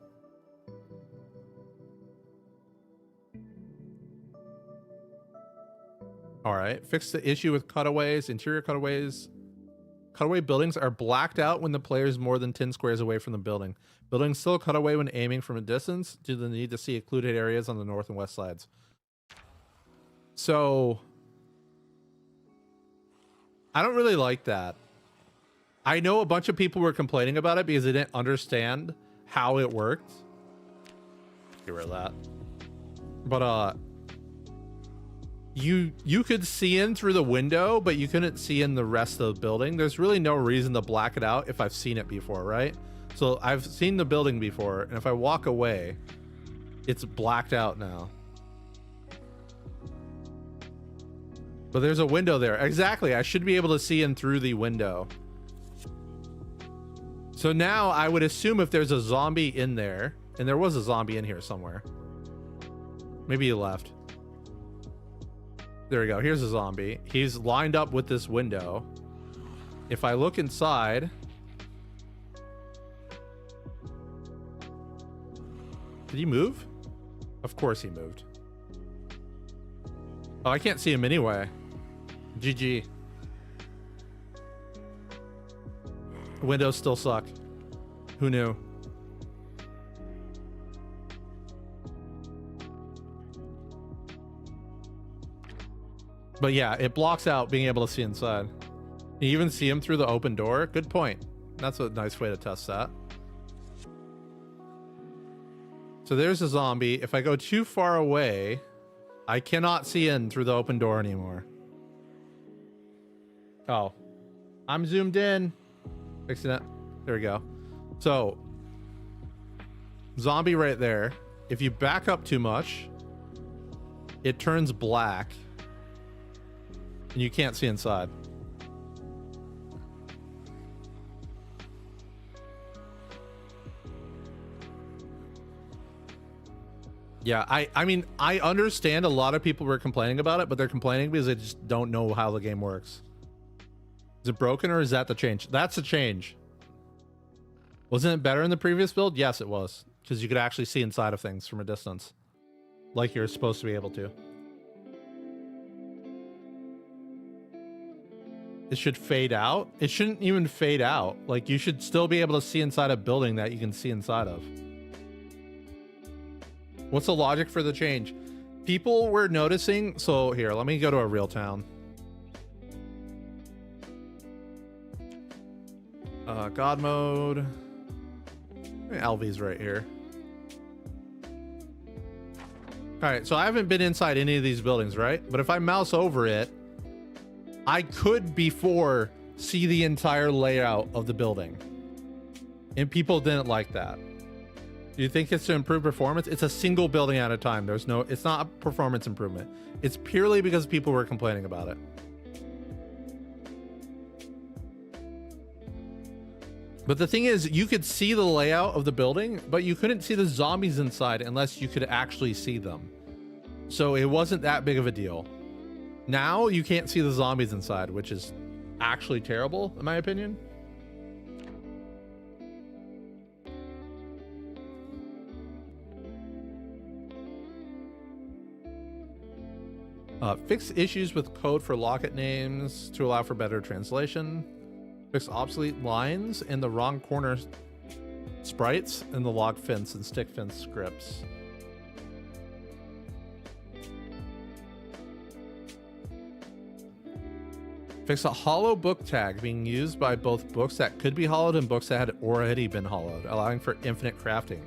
All right. Fix the issue with cutaways. Interior cutaways. Cutaway buildings are blacked out when the player is more than 10 squares away from the building. Buildings still cut away when aiming from a distance due to the need to see occluded areas on the north and west sides. So I don't really like that. I know a bunch of people were complaining about it because they didn't understand how it worked. Get rid of that. But you could see in through the window, but you couldn't see in the rest of the building. There's really no reason to black it out if I've seen it before, right? So I've seen the building before, and if I walk away, it's blacked out now. But there's a window there. Exactly. I should be able to see in through the window. So now I would assume if there's a zombie in there, and there was a zombie in here somewhere. Maybe he left. There we go. Here's a zombie. He's lined up with this window. If I look inside... Did he move? Of course he moved. Oh, I can't see him anyway. GG. Windows still suck. Who knew? But yeah, it blocks out being able to see inside. You even see him through the open door. Good point. That's a nice way to test that. So there's a zombie. If I go too far away, I cannot see in through the open door anymore. Oh, I'm zoomed in. Fixing it. There we go. So zombie right there. If you back up too much, it turns black. And you can't see inside. Yeah, I mean, I understand a lot of people were complaining about it, but they're complaining because they just don't know how the game works. Is it broken or is that the change? That's a change. Wasn't it better in the previous build? Yes, it was. Because you could actually see inside of things from a distance. Like you're supposed to be able to. It should fade out. It shouldn't even fade out. Like, you should still be able to see inside a building that you can see inside of. What's the logic for the change? People were noticing. So here, let me go to a real town. God mode. LV's right here. All right, so I haven't been inside any of these buildings, right? But if I mouse over it, I could before see the entire layout of the building. And people didn't like that. Do you think it's to improve performance? It's a single building at a time. There's no, it's not a performance improvement. It's purely because people were complaining about it. But the thing is, you could see the layout of the building, but you couldn't see the zombies inside unless you could actually see them. So it wasn't that big of a deal. Now you can't see the zombies inside, which is actually terrible, in my opinion. Fix issues with code for locket names to allow for better translation. Fix obsolete lines in the wrong corner sprites in the log fence and stick fence scripts. Fix a hollow book tag being used by both books that could be hollowed and books that had already been hollowed, allowing for infinite crafting.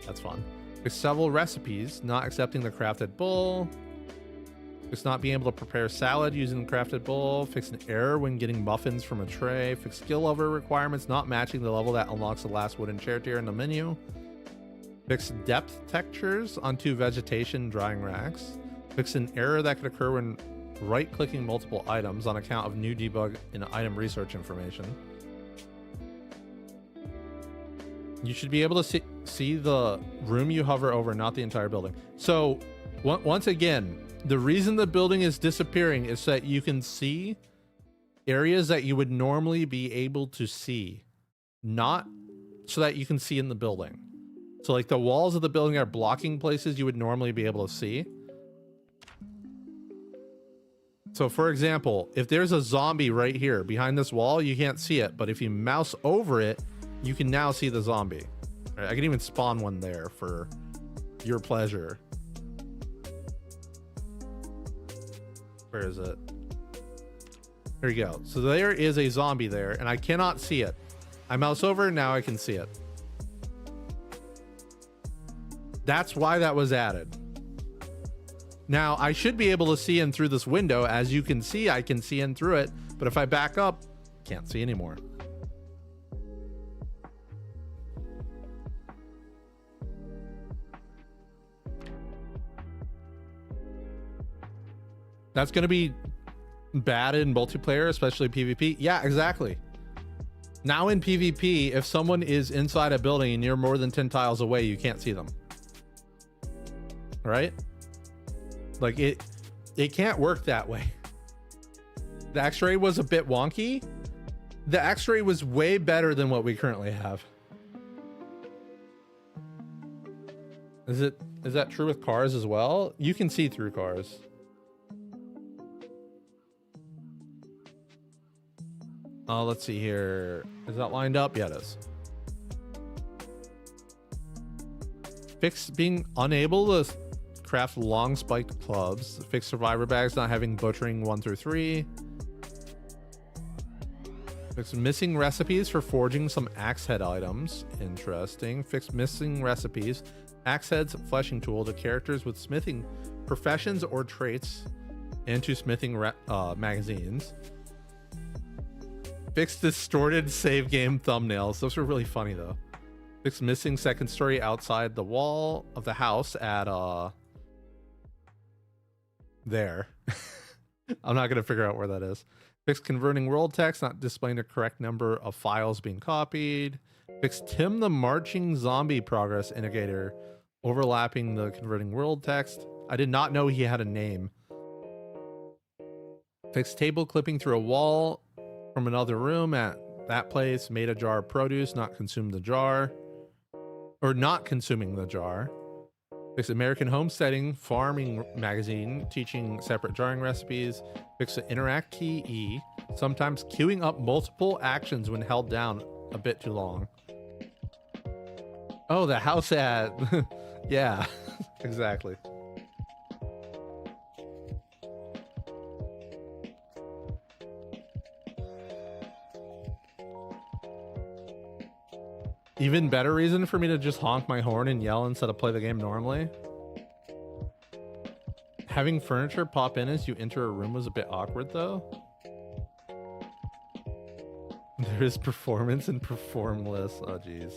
That's fun. Fix several recipes, not accepting the crafted bowl. Fix not being able to prepare salad using the crafted bowl. Fix an error when getting muffins from a tray. Fix skill level requirements not matching the level that unlocks the last wooden chair tier in the menu. Fix depth textures on 2 vegetation drying racks. Fix an error that could occur when right-clicking multiple items on account of new debug in item research information. You should be able to see the room you hover over, not the entire building. So once again, the reason the building is disappearing is that you can see areas that you would normally be able to see, not so that you can see in the building. So like the walls of the building are blocking places you would normally be able to see. So for example, if there's a zombie right here behind this wall, you can't see it. But if you mouse over it, you can now see the zombie. All right, I can even spawn one there for your pleasure. Where is it? There you go. So there is a zombie there and I cannot see it. I mouse over and now I can see it. That's why that was added. Now I should be able to see in through this window. As you can see, I can see in through it, but if I back up, can't see anymore. That's going to be bad in multiplayer, especially PvP. Yeah, exactly. Now in PvP, if someone is inside a building and you're more than 10 tiles away, you can't see them. Right? Like it can't work that way. The X-ray was a bit wonky. The X-ray was way better than what we currently have. Is that true with cars as well? You can see through cars. Let's see here. Is that lined up? Yeah, it is. Fix being unable to craft long spiked clubs. Fix survivor bags not having butchering 1 through 3. Fix missing recipes for forging some axe head items. Interesting. Fix missing recipes. Axe heads, fleshing tool to characters with smithing professions or traits and to smithing magazines. Fix distorted save game thumbnails. Those were really funny though. Fix missing second story outside the wall of the house at there. I'm not going to figure out where that is. Fix converting world text, not displaying the correct number of files being copied. Fix Tim the marching zombie progress indicator, overlapping the converting world text. I did not know he had a name. Fix table clipping through a wall from another room at that place. Made a jar of produce, not consume the jar. Or not consuming the jar. Fix American Homesteading Farming Magazine, teaching separate jarring recipes. Fix the interact key E, sometimes queuing up multiple actions when held down a bit too long. Oh, the house ad. Yeah, exactly. Even better reason for me to just honk my horn and yell instead of play the game normally. Having furniture pop in as you enter a room was a bit awkward though. There is performance and perform list. Oh jeez.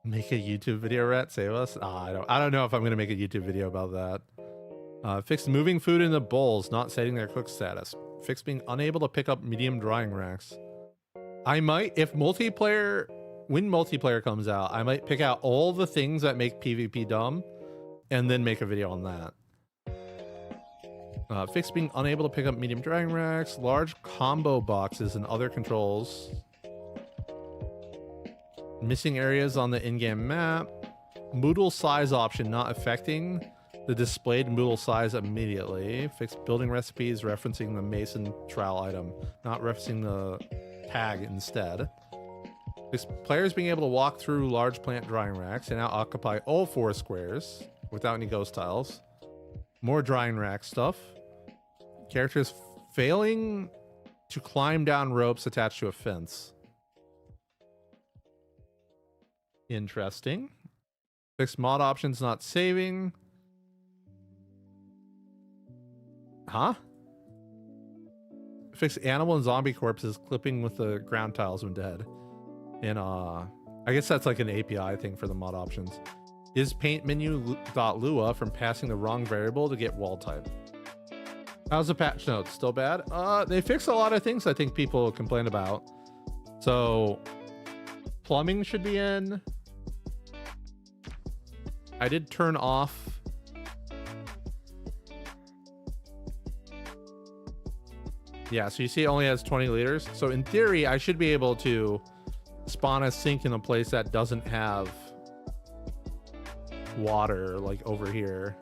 Make a YouTube video, Rat, save us? I don't know if I'm gonna make a YouTube video about that. Fix moving food into bowls, not setting their cook status. Fix being unable to pick up medium drying racks. I might, if multiplayer, when multiplayer comes out, I might pick out all the things that make PvP dumb and then make a video on that. Fix being unable to pick up medium drying racks, large combo boxes and other controls. Missing areas on the in-game map. Moodle size option not affecting the displayed Moodle size immediately. Fix building recipes referencing the mason trowel item, not referencing the tag instead. Fix players being able to walk through large plant drying racks and now occupy all 4 squares without any ghost tiles. More drying rack stuff. Characters failing to climb down ropes attached to a fence. Interesting. Fix mod options not saving. Huh? Fix animal and zombie corpses clipping with the ground tiles when dead. And I guess that's like an API thing for the mod options. Is paint menu.lua from passing the wrong variable to get wall type? How's the patch notes? Still bad? They fixed a lot of things I think people complain about. So plumbing should be in. I did turn off yeah, so you see it only has 20 liters. So in theory, I should be able to spawn a sink in a place that doesn't have water, like over here,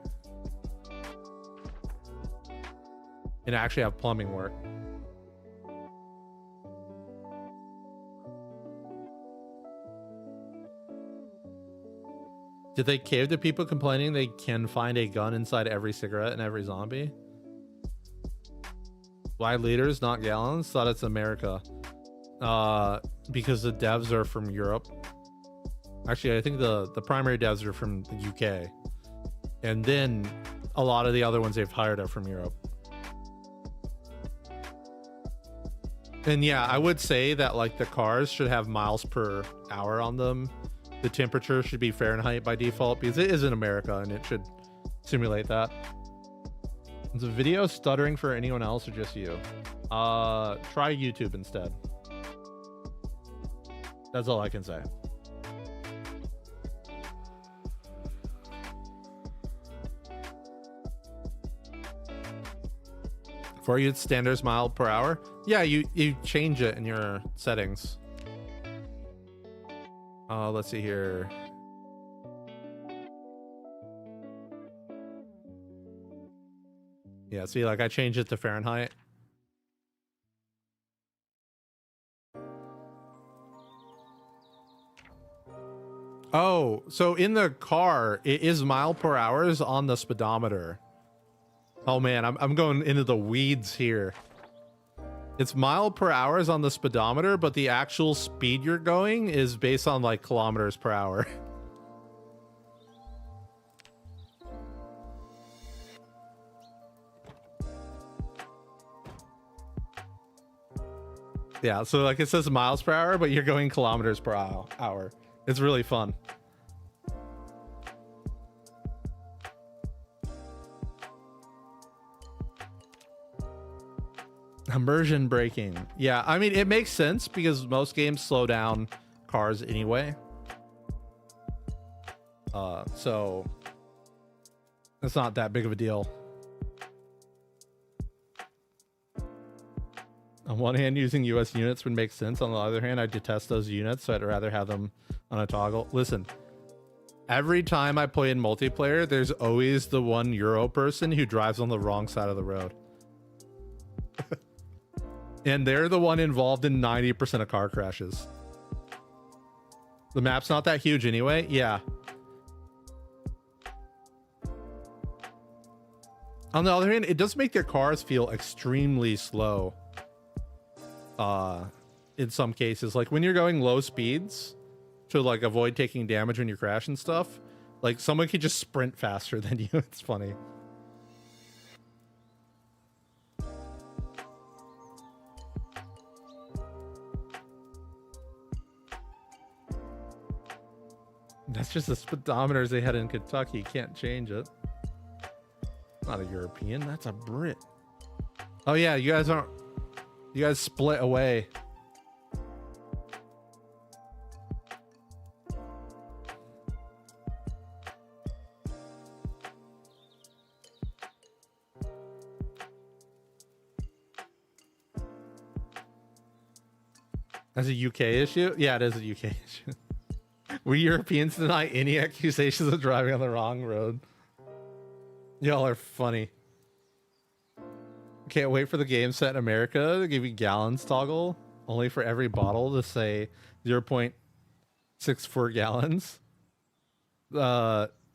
and actually have plumbing work. Did they cave to people complaining they can find a gun inside every cigarette and every zombie? Why liters, not gallons? Thought it's America. Because the devs are from Europe. Actually, I think the primary devs are from the UK. And then a lot of the other ones they've hired are from Europe. And yeah, I would say that like the cars should have miles per hour on them. The temperature should be Fahrenheit by default because it is in America and it should simulate that. Is the video stuttering for anyone else or just you? Try YouTube instead. That's all I can say. For you, it's standards mile per hour. Yeah, you change it in your settings. Let's see here. Yeah, see, like I changed it to Fahrenheit. Oh, so in the car, it is mile per hours on the speedometer. Oh man, I'm going into the weeds here. It's mile per hours on the speedometer, but the actual speed you're going is based on like kilometers per hour. Yeah, so like it says miles per hour, but you're going kilometers per hour. It's really fun. Immersion braking. Yeah, I mean, it makes sense because most games slow down cars anyway. So it's not that big of a deal. On one hand, using US units would make sense. On the other hand, I detest those units, so I'd rather have them on a toggle. Listen, every time I play in multiplayer, there's always the one Euro person who drives on the wrong side of the road. And they're the one involved in 90% of car crashes. The map's not that huge anyway. Yeah. On the other hand, it does make their cars feel extremely slow. In some cases, like when you're going low speeds to like avoid taking damage when you crash and stuff, like someone could just sprint faster than you. It's funny. That's just the speedometers they had in Kentucky. Can't change it. Not a European. That's a Brit. Oh yeah, you guys split away. That's a UK issue? Yeah, it is a UK issue. We Europeans deny any accusations of driving on the wrong road. Y'all are funny. Can't wait for the game set in America to give you gallons toggle, only for every bottle to say 0.64 gallons.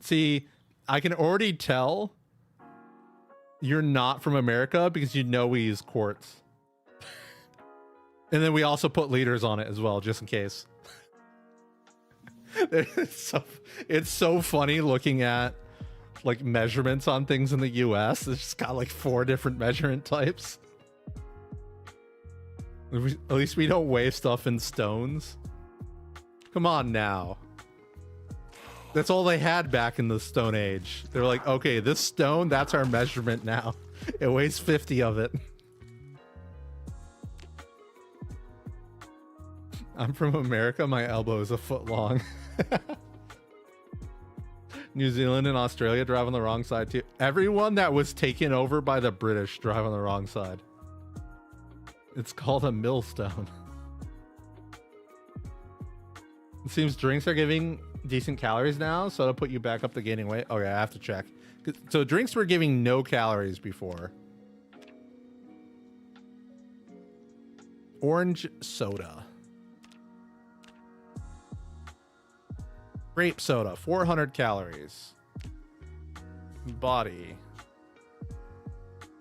See, I can already tell you're not from America because you know we use quarts. And then we also put liters on it as well, just in case. It's so funny looking at like measurements on things in the US. It's just got like 4 different measurement types. At least we don't weigh stuff in stones. Come on now. That's all they had back in the Stone Age. They're like, okay, this stone, that's our measurement now. It weighs 50 of it. I'm from America. My elbow is a foot long. New Zealand and Australia drive on the wrong side too. Everyone that was taken over by the British drive on the wrong side. It's called a millstone. It seems drinks are giving decent calories now, so it'll put you back up to gaining weight. Okay, I have to check. So drinks were giving no calories before. Orange soda. Grape soda, 400 calories. Body.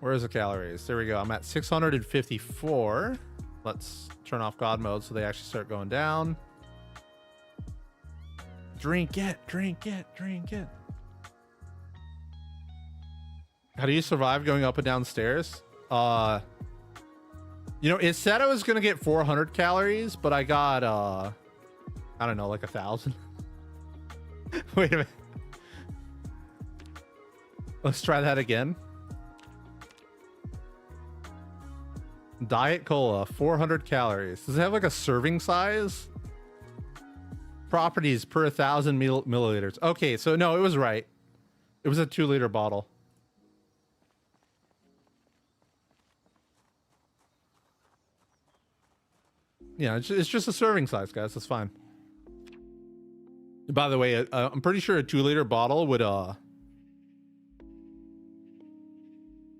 Where's the calories? There we go. I'm at 654. Let's turn off God mode so they actually start going down. Drink it, drink it, drink it. How do you survive going up and down stairs? You know, it said I was gonna get 400 calories, but I got I don't know, like 1,000. Wait a minute. Let's try that again. Diet Cola, 400 calories. Does it have like a serving size? Properties per 1,000 milliliters. Okay, so no, it was right. It was a 2-liter bottle. Yeah, it's just a serving size, guys. That's fine. By the way, I'm pretty sure a 2-liter bottle would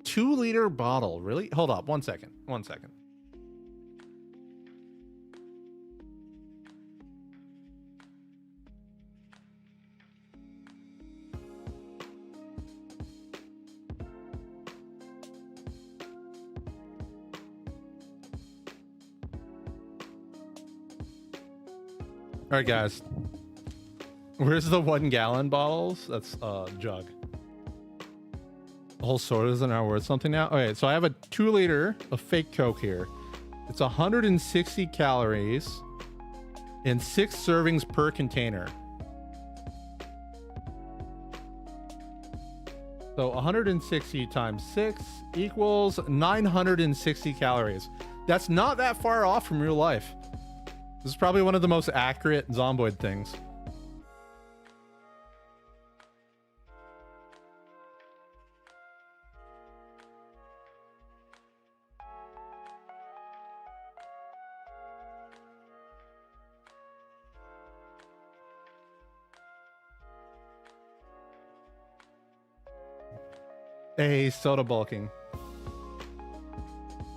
2-liter bottle, really? Hold up, 1 second. 1 second. All right, guys. Where's the 1-gallon bottles? That's jug. The whole soda's are now worth something now. Okay, so I have a 2-liter of fake Coke here. It's 160 calories and 6 servings per container. So 160 times 6 equals 960 calories. That's not that far off from real life. This is probably one of the most accurate Zomboid things. A soda bulking.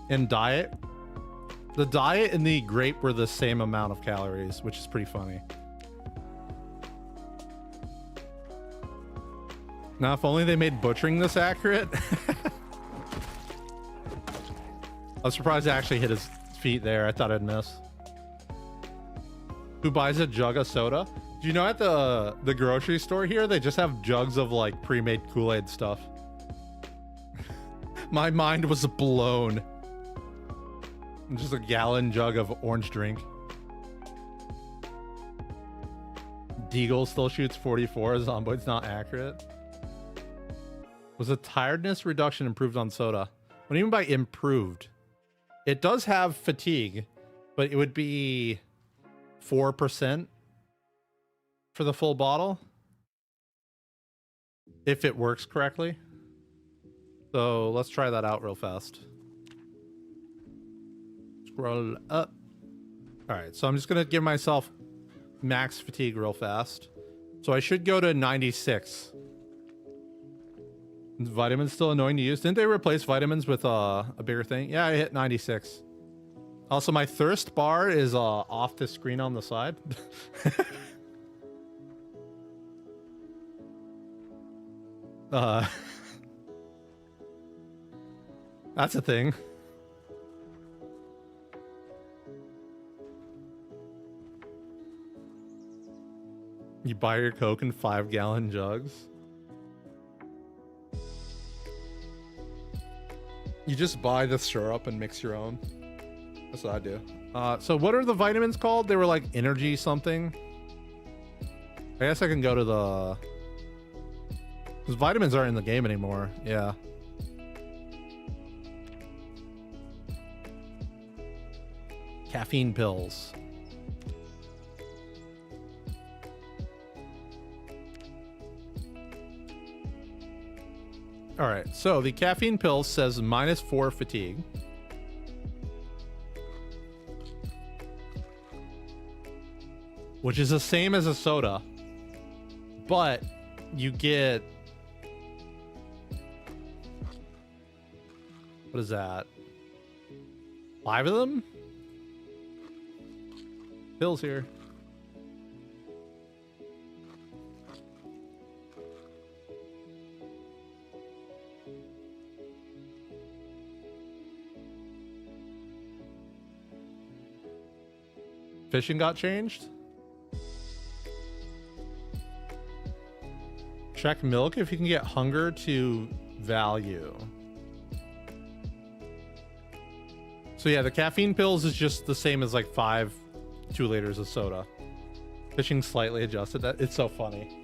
And diet. The diet and the grape were the same amount of calories, which is pretty funny. Now, if only they made butchering this accurate. I was surprised I actually hit his feet there. I thought I'd miss. Who buys a jug of soda? Do you know at the grocery store here, they just have jugs of like pre-made Kool-Aid stuff. My mind was blown. Just a gallon jug of orange drink. Deagle still shoots 44. Zomboid's not accurate. Was the tiredness reduction improved on soda? What do you mean by improved? It does have fatigue, but it would be 4% for the full bottle if it works correctly. So let's try that out real fast. Scroll up. All right, so I'm just gonna give myself max fatigue real fast. So I should go to 96. Is vitamins still annoying to use? Didn't they replace vitamins with a bigger thing? Yeah, I hit 96. Also, my thirst bar is off the screen on the side. That's a thing. You buy your Coke in 5-gallon jugs. You just buy the syrup and mix your own. That's what I do. So what are the vitamins called? They were like energy something. I guess I can go to the... Because vitamins aren't in the game anymore. Yeah. Caffeine pills. All right, so the caffeine pill says -4 fatigue. Which is the same as a soda. But you get... What is that? 5 of them? Pills here. Fishing got changed? Check milk if you can get hunger to value. So yeah, the caffeine pills is just the same as like 2 liters of soda. Fishing slightly adjusted. That it's so funny.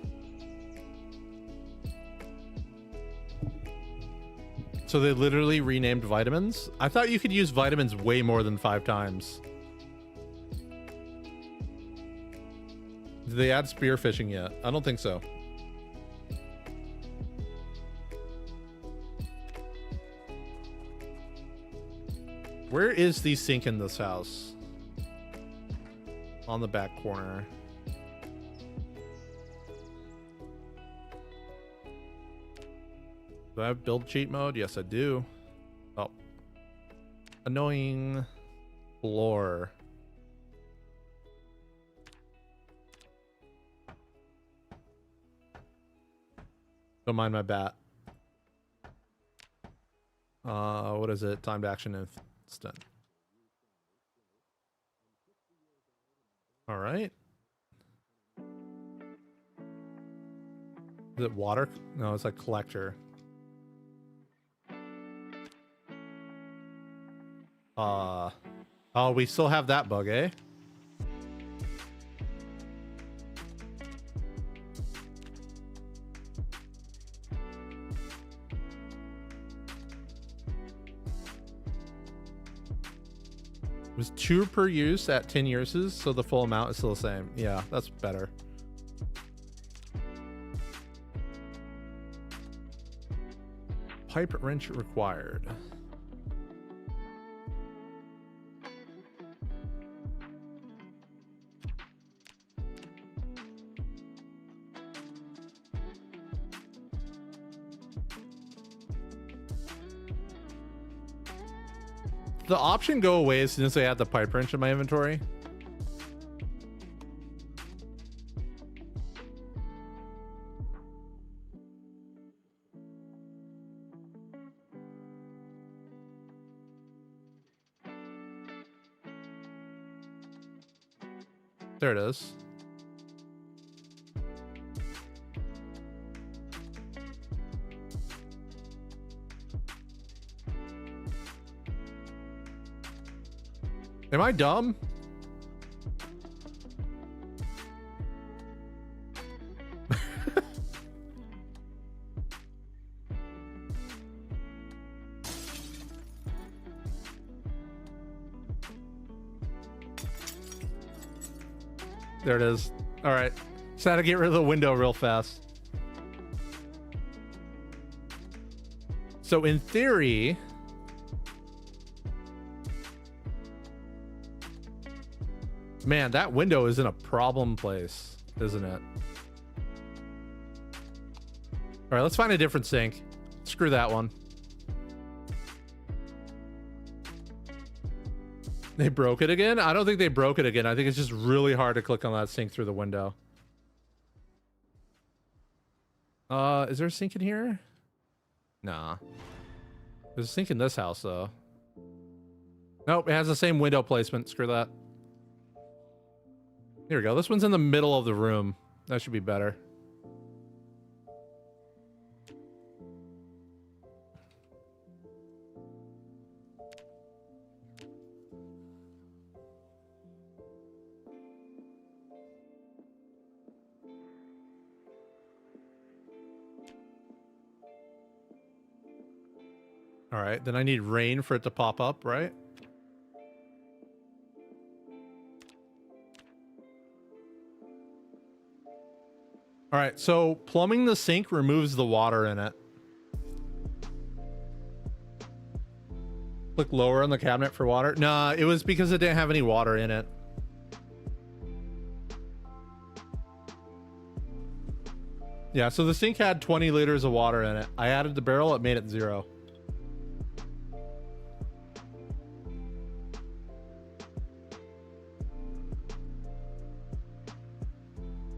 So they literally renamed vitamins? I thought you could use vitamins way more than 5 times. Did they add spearfishing yet? I don't think so. Where is the sink in this house? On the back corner. Do I have build cheat mode? Yes, I do. Oh. Annoying floor. Don't mind my bat. What is it? Timed action instant. All right. Is it water? No, it's like collector. Oh, we still have that bug, eh? It was 2 per use at 10 uses, so the full amount is still the same. Yeah, that's better. Pipe wrench required. The option go away as soon as I add the pipe wrench in my inventory. There it is. Am I dumb? There it is. All right. Just had to get rid of the window real fast. So in theory, man, that window is in a problem place, isn't it? All right, let's find a different sink. Screw that one. They broke it again? I don't think they broke it again. I think it's just really hard to click on that sink through the window. Is there a sink in here? Nah. There's a sink in this house, though. Nope, it has the same window placement. Screw that. Here we go. This one's in the middle of the room. That should be better. All right, then I need rain for it to pop up, right? All right, so plumbing the sink removes the water in it. Click lower on the cabinet for water. Nah, it was because it didn't have any water in it. Yeah, so the sink had 20 liters of water in it. I added the barrel, it made it 0.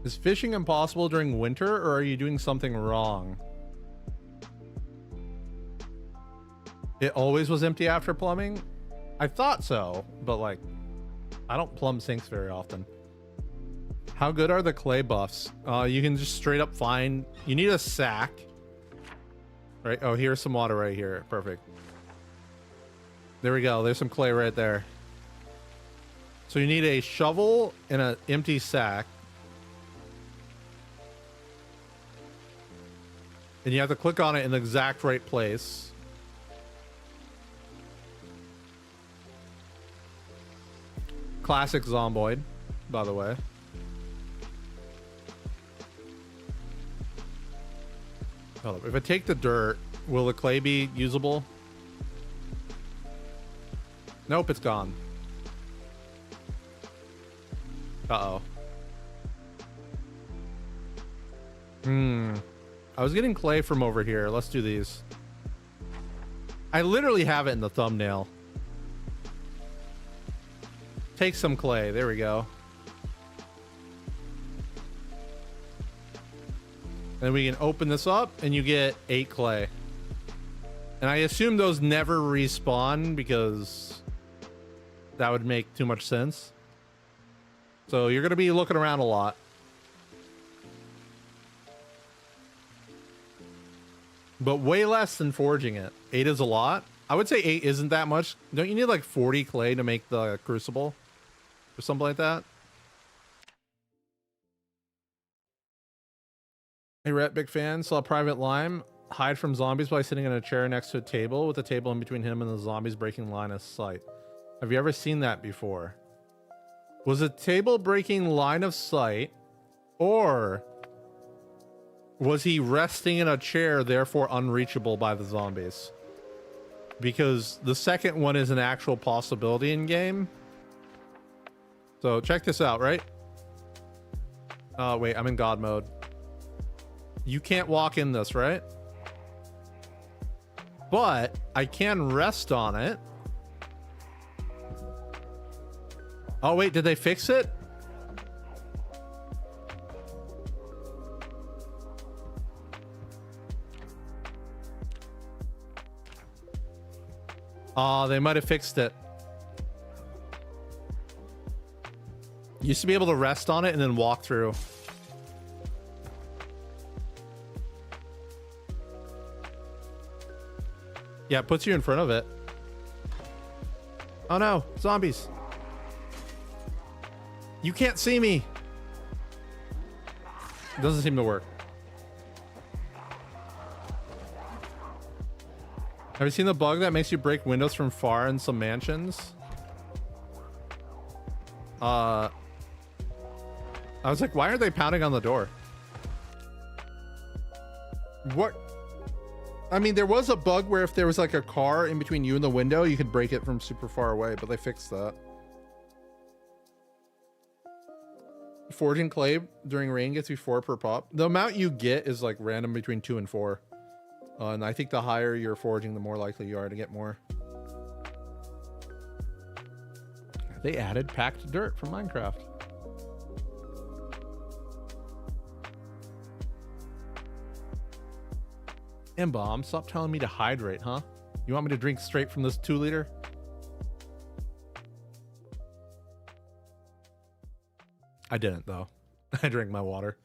Is fishing impossible during winter, or are you doing something wrong? It always was empty after plumbing? I thought so, but like, I don't plumb sinks very often. How good are the clay buffs? You can just straight up find, you need a sack. Right, oh, here's some water right here, perfect. There we go, there's some clay right there. So you need a shovel and an empty sack. And you have to click on it in the exact right place. Classic Zomboid, by the way. Hold up. If I take the dirt, will the clay be usable? Nope, it's gone. Uh-oh. I was getting clay from over here. Let's do these. I literally have it in the thumbnail. Take some clay. There we go. And we can open this up and you get 8 clay. And I assume those never respawn because that would make too much sense. So you're going to be looking around a lot. But way less than forging it. 8 is a lot. I would say 8 isn't that much. Don't you need like 40 clay to make the crucible? Or something like that? Hey, Rhett, big fan. Saw Private Lime hide from zombies by sitting in a chair next to a table with a table in between him and the zombies breaking line of sight. Have you ever seen that before? Was a table breaking line of sight, or was he resting in a chair, therefore unreachable by the zombies? Because the second one is an actual possibility in game. So check this out, right? Wait, I'm in God mode. You can't walk in this, right? But I can rest on it. Oh, wait, did they fix it? Oh, they might have fixed it. You used to be able to rest on it and then walk through. Yeah, it puts you in front of it. Oh no, zombies. You can't see me. It doesn't seem to work. Have you seen the bug that makes you break windows from far in some mansions? I was like, why aren't they pounding on the door? What? I mean, there was a bug where if there was like a car in between you and the window, you could break it from super far away, but they fixed that. Forging clay during rain gets you 4 per pop. The amount you get is like random between 2 and 4. And I think the higher you're forging, the more likely you are to get more. They added packed dirt from Minecraft. M-Bomb, stop telling me to hydrate, huh? You want me to drink straight from this 2-liter? I didn't, though. I drank my water.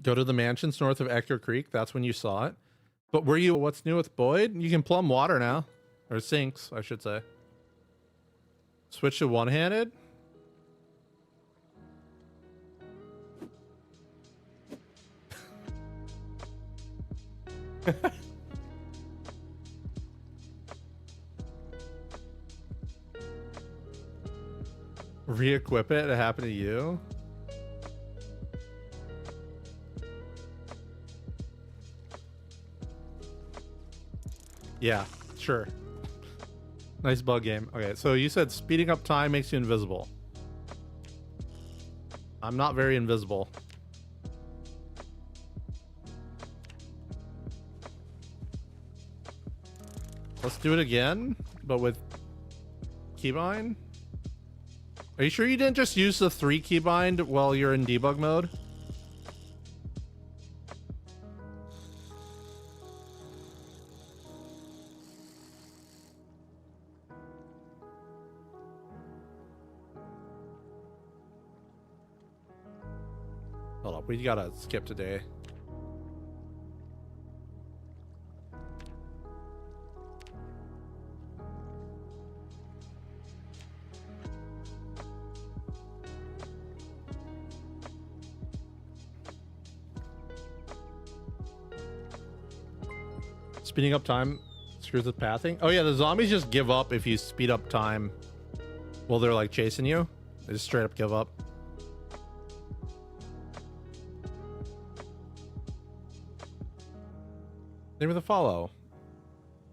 Go to the mansions north of Ector Creek. That's when you saw it. But were you... What's new with Boyd? You can plumb water now. Or sinks, I should say. Switch to one-handed? Re-equip it? It happened to you? Yeah, sure. Nice bug game. Okay, so you said speeding up time makes you invisible. I'm not very invisible. Let's do it again, but with keybind. Are you sure you didn't just use the 3 keybind while you're in debug mode? Hold up, we gotta skip today. Speeding up time screws with pathing. Oh yeah, the zombies just give up if you speed up time while they're like chasing you. They just straight up give up. Name of the follow.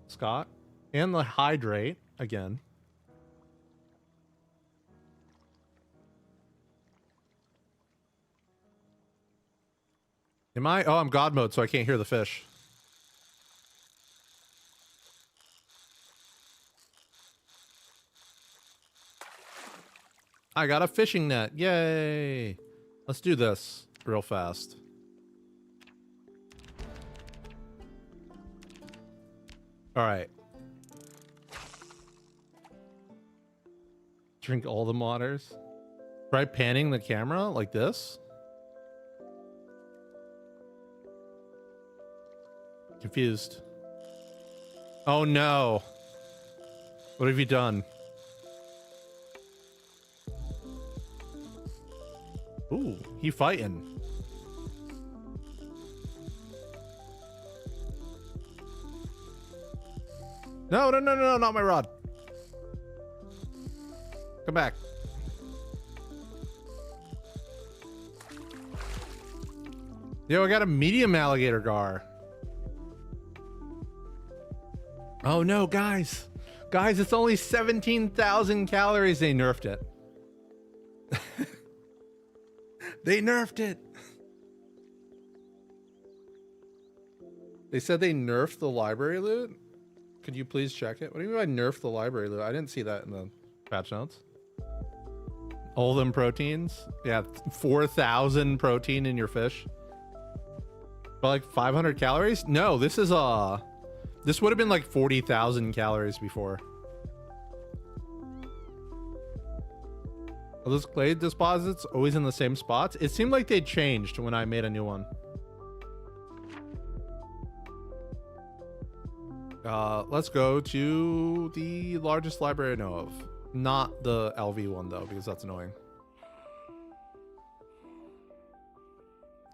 Scott. And the hydrate again. Am I? Oh, I'm God mode, so I can't hear the fish. I got a fishing net. Yay. Let's do this real fast. All right. Drink all the waters. Try panning the camera like this. Confused. Oh no. What have you done? Ooh, he fighting. No, no, no, no, not my rod. Come back. Yo, I got a medium alligator gar. Oh no, guys. Guys, it's only 17,000 calories. They nerfed it. They nerfed it. They said they nerfed the library loot. Could you please check it? What do you mean by nerf the library loot? I didn't see that in the patch notes. All them proteins. Yeah, 4,000 protein in your fish. But like 500 calories? No, this is this would have been like 40,000 calories before. Are those clay deposits always in the same spots? It seemed like they changed when I made a new one. Let's go to the largest library I know of. Not the LV one though, because that's annoying.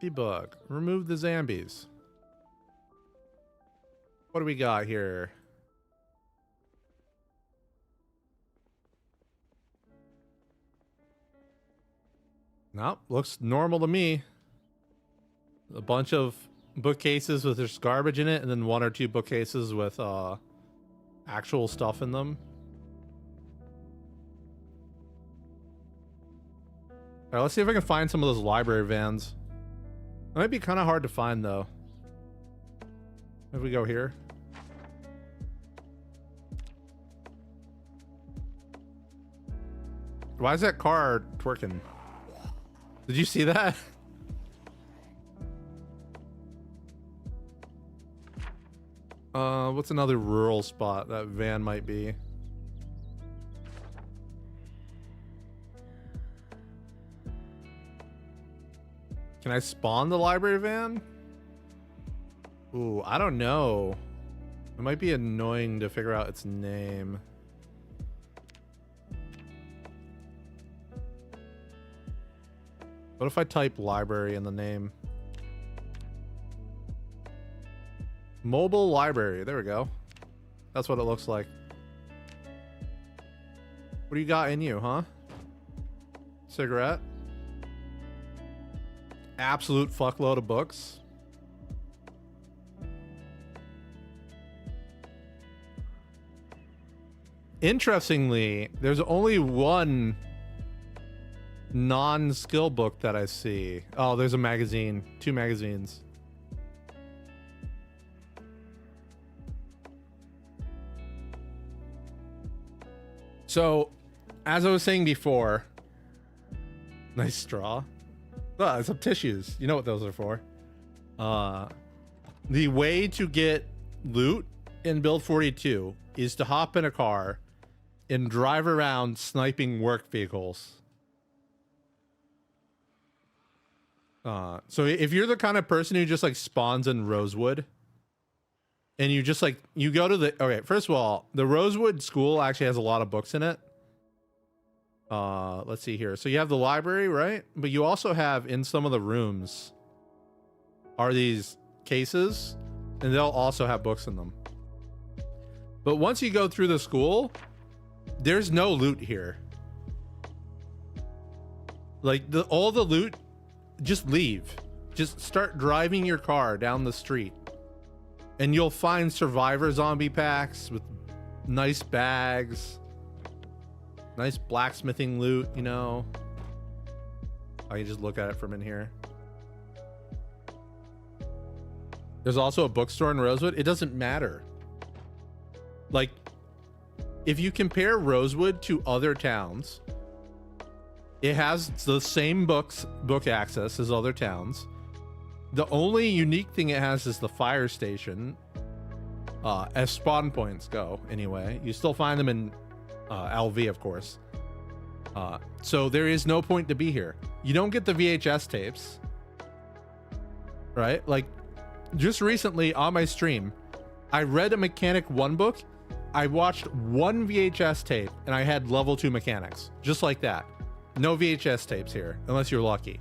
Debug. Remove the zombies. What do we got here? Nope, looks normal to me. A bunch of bookcases with there's garbage in it, and then 1 or 2 bookcases with actual stuff in them. All right, let's see if I can find some of those library vans. It might be kind of hard to find though. If we go here. Why is that car twerking? Did you see that? What's another rural spot that van might be? Can I spawn the library van? Ooh, I don't know. It might be annoying to figure out its name. What if I type library in the name? Mobile library. There we go. That's what it looks like. What do you got in you, huh? Cigarette. Absolute fuckload of books. Interestingly, there's only one non-skill book that I see. Oh, there's a magazine. 2 magazines. So, as I was saying before, nice straw. Oh, some tissues. You know what those are for. The way to get loot in Build 42 is to hop in a car and drive around sniping work vehicles. So if you're the kind of person who just like spawns in Rosewood and you just like, you go to the, okay, first of all, the Rosewood school actually has a lot of books in it. Let's see here. So you have the library, right? But you also have in some of the rooms are these cases and they'll also have books in them. But once you go through the school, there's no loot here. Like all the loot, just leave. Just start driving your car down the street and you'll find survivor zombie packs with nice bags. Nice blacksmithing loot, you know. I can just look at it from in here. There's also a bookstore in Rosewood. It doesn't matter. Like, if you compare Rosewood to other towns, it has the same book access as other towns. The only unique thing it has is the fire station. As spawn points go, anyway. You still find them in LV, of course. So there is no point to be here. You don't get the VHS tapes, right? Like, just recently on my stream, I read a Mechanic 1 book. I watched 1 VHS tape and I had level 2 mechanics. Just like that. No VHS tapes here, unless you're lucky.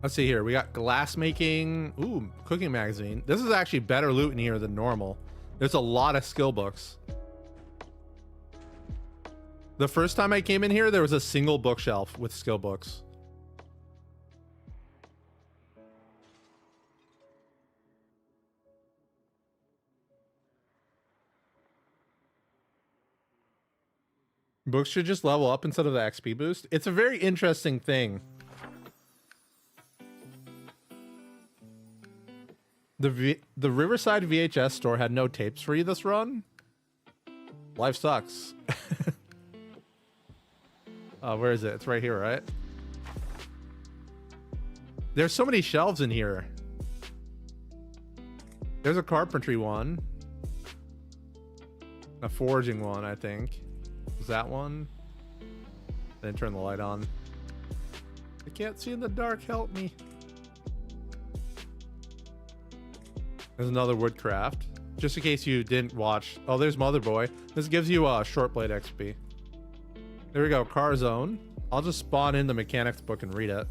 Let's see here. We got glass making. Ooh, cooking magazine. This is actually better loot in here than normal. There's a lot of skill books. The first time I came in here, there was a single bookshelf with skill books. Books should just level up instead of the XP boost. It's a very interesting thing. The Riverside VHS store had no tapes for you this run. Life sucks. Where is it? It's right here, right? There's so many shelves in here. There's a carpentry one. A forging one, I think. Was that one? Then turn the light on. I can't see in the dark. Help me. There's another woodcraft. Just in case you didn't watch. Oh, there's Mother Boy. This gives you a short blade XP. There we go. Car zone. I'll just spawn in the mechanics book and read it.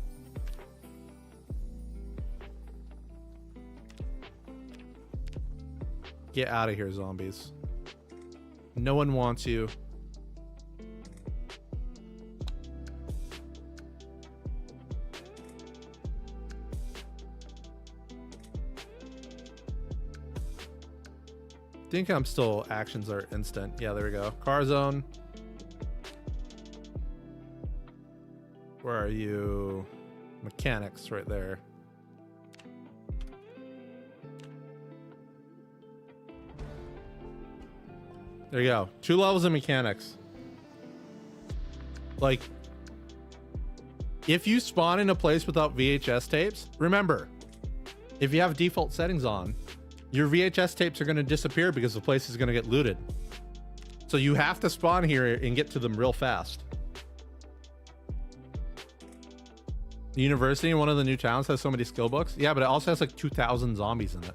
Get out of here, zombies. No one wants you. I think I'm still actions are instant. Yeah, there we go. Car zone. Where are you? Mechanics right there. There you go. 2 levels of mechanics. Like, if you spawn in a place without VHS tapes, remember, if you have default settings on, your VHS tapes are going to disappear because the place is going to get looted. So you have to spawn here and get to them real fast. The university in one of the new towns has so many skill books. Yeah, but it also has like 2,000 zombies in it.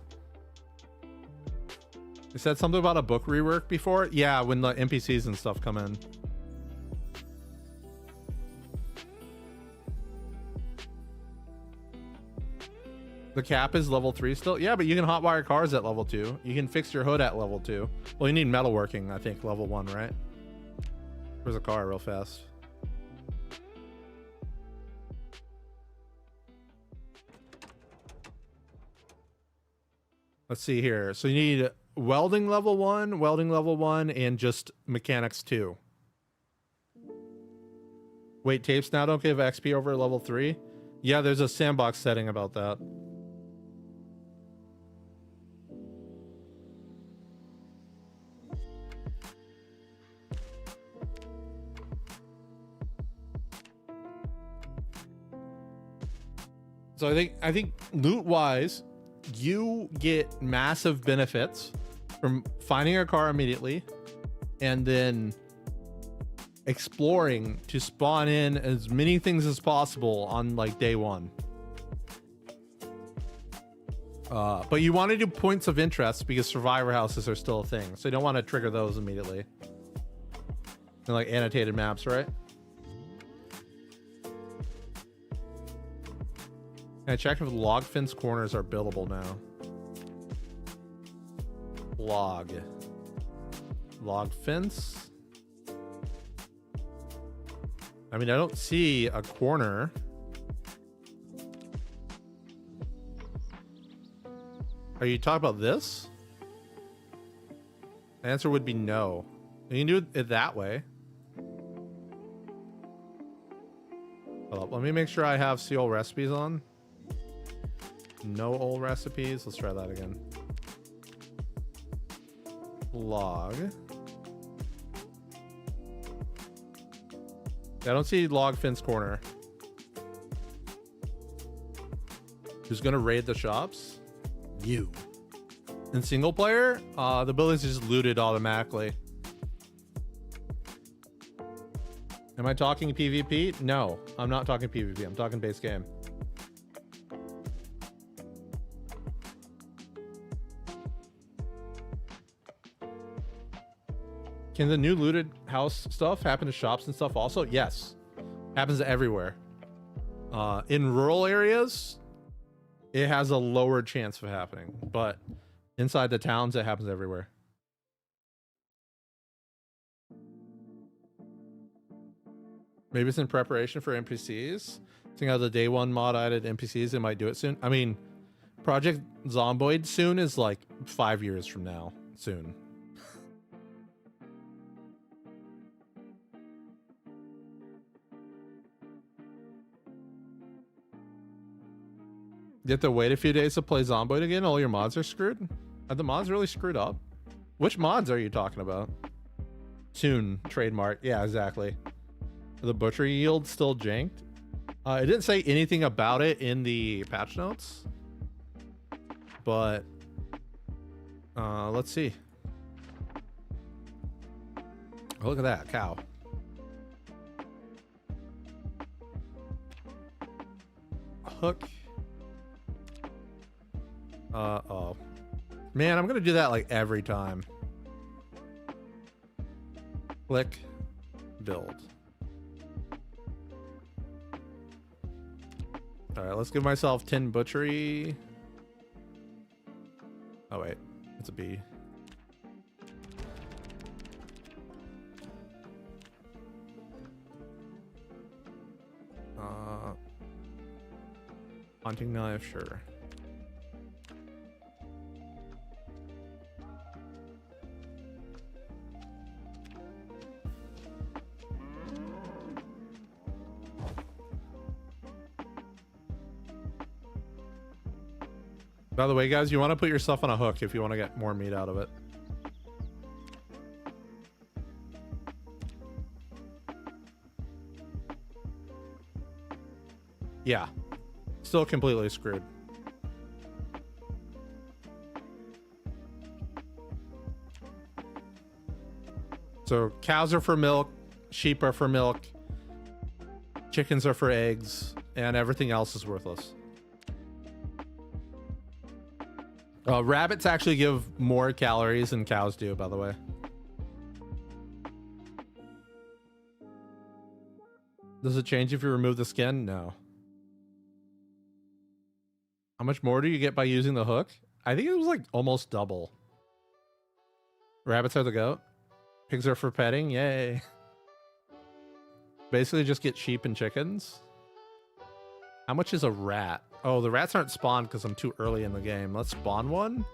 You said something about a book rework before? Yeah, when the NPCs and stuff come in. The cap is level 3 still? Yeah, but you can hotwire cars at level 2. You can fix your hood at level 2. Well, you need metalworking, I think, level 1, right? Where's a car real fast? Let's see here. So you need welding level 1, and just mechanics 2. Wait, tapes now don't give XP over level 3? Yeah, there's a sandbox setting about that. So I think loot wise, you get massive benefits from finding a car immediately and then exploring to spawn in as many things as possible on like day 1. But you want to do points of interest because survivor houses are still a thing. So you don't want to trigger those immediately. And like annotated maps, right? Can I check if log fence corners are buildable now? Log fence. I mean, I don't see a corner. Are you talking about this? The answer would be no. You can do it that way. Hold up, let me make sure I have see all recipes on. No old recipes. Let's try that again. Log. I don't see log fence corner. Who's gonna raid the shops? You. In single player, the buildings are just looted automatically. Am I talking PvP? No, I'm not talking PvP. I'm talking base game. Can the new looted house stuff happen to shops and stuff also? Yes. Happens everywhere. In rural areas, it has a lower chance of happening, but inside the towns, it happens everywhere. Maybe it's in preparation for NPCs. Seeing how the day one mod added NPCs, it might do it soon. I mean, Project Zomboid soon is like 5 years from now. Soon. You have to wait a few days to play Zomboid again? All your mods are screwed? Are the mods really screwed up? Which mods are you talking about? Soon, trademark. Yeah, exactly. The Butchery yield still janked? It didn't say anything about it in the patch notes. But, let's see. Oh, look at that, cow. Hook. Oh. Man, I'm gonna do that like every time. Click. Build. Alright, let's give myself 10 Butchery. Oh wait, it's a B. Hunting knife, sure. By the way, guys, you want to put yourself on a hook if you want to get more meat out of it. Yeah. Still completely screwed. So cows are for milk, sheep are for milk, chickens are for eggs, and everything else is worthless. Rabbits actually give more calories than cows do, by the way. Does it change if you remove the skin? No. How much more do you get by using the hook? I think it was like almost double. Rabbits are the goat. Pigs are for petting. Yay. Basically just get sheep and chickens. How much is a rat? Oh, the rats aren't spawned because I'm too early in the game. Let's spawn one.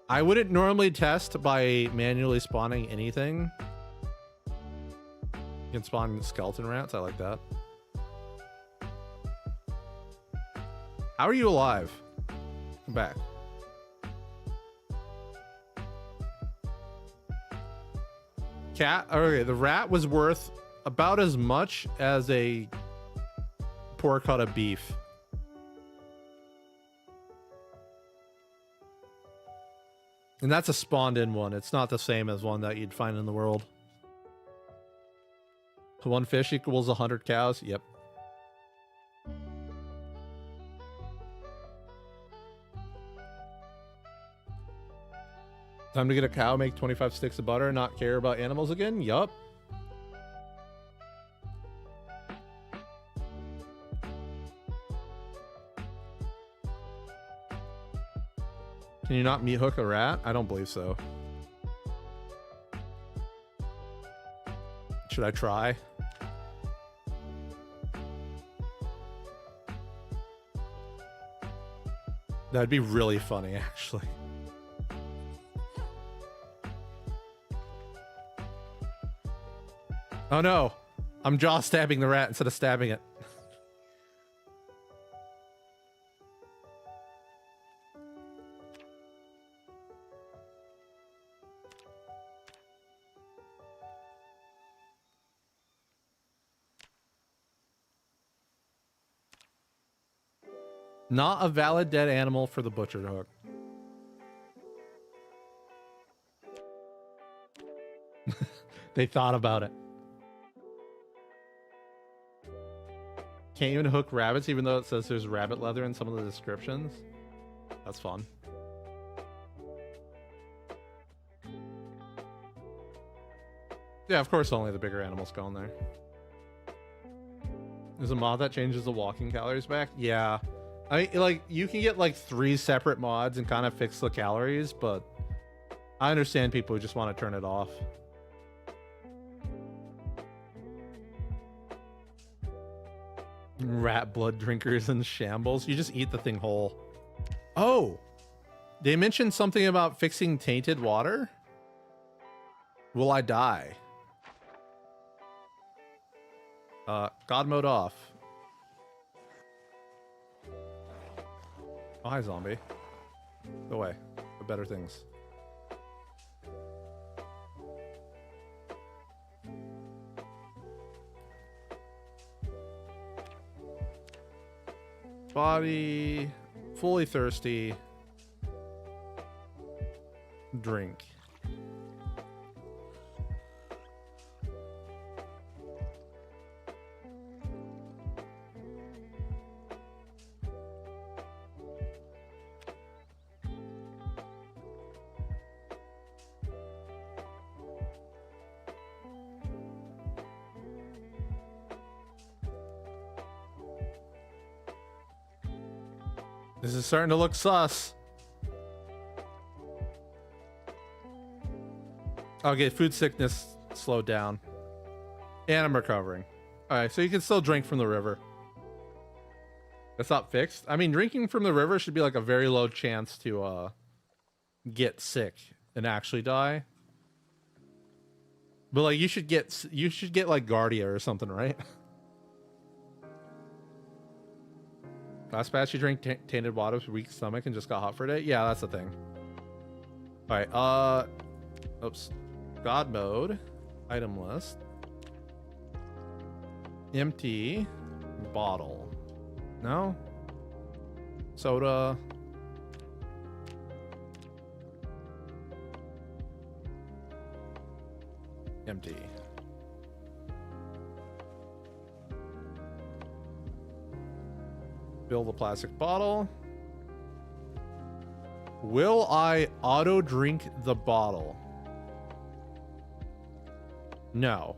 I wouldn't normally test by manually spawning anything. You can spawn skeleton rats. I like that. How are you alive? Come back. Cat. Okay, the rat was worth about as much as a poor cut of beef. And that's a spawned in one. It's not the same as one that you'd find in the world. So one fish equals 100 cows. Yep. Time to get a cow, make 25 sticks of butter, and not care about animals again? Yup. Can you not meat hook a rat? I don't believe so. Should I try? That'd be really funny, actually. Oh no, I'm jaw stabbing the rat instead of stabbing it. Not a valid dead animal for the butcher to hook. They thought about it. Can't even hook rabbits even though it says there's rabbit leather in some of the descriptions. That's fun. Yeah, of course only the bigger animals go in there. There's a mod that changes the walking calories back. Yeah. I like you can get like 3 separate mods and kind of fix the calories, but I understand people who just want to turn it off. Rat blood drinkers and shambles. You just eat the thing whole. Oh, they mentioned something about fixing tainted water. Will I die? God mode off. Oh, hi, zombie. Go away. For better things. Body. Fully thirsty. Drink. This is starting to look sus. Okay, food sickness slowed down. And I'm recovering. Alright, so you can still drink from the river. That's not fixed. I mean, drinking from the river should be like a very low chance to get sick and actually die. But like you should get like Guardia or something, right? Last batch you drank tainted water with weak stomach and just got hot for a day? Yeah, that's the thing. Alright, oops. God mode. Item list. Empty. Bottle. No? Soda. Empty. Fill the plastic bottle. Will I auto drink the bottle? No.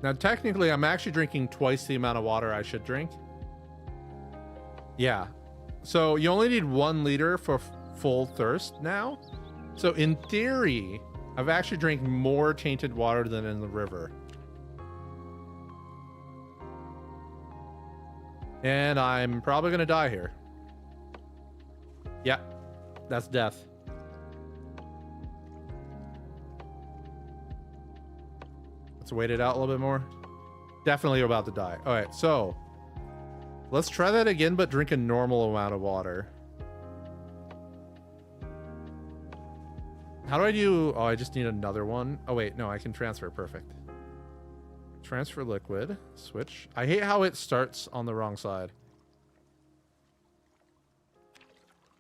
Now, technically, I'm actually drinking twice the amount of water I should drink. Yeah. So you only need 1 liter for full thirst now. So in theory, I've actually drank more tainted water than in the river. And I'm probably going to die here. Yeah, that's death. Let's wait it out a little bit more. Definitely about to die. All right, so let's try that again, but drink a normal amount of water. How do I do? Oh, I just need another one. Oh, wait, no, I can transfer. Perfect. Transfer liquid. Switch. I hate how it starts on the wrong side.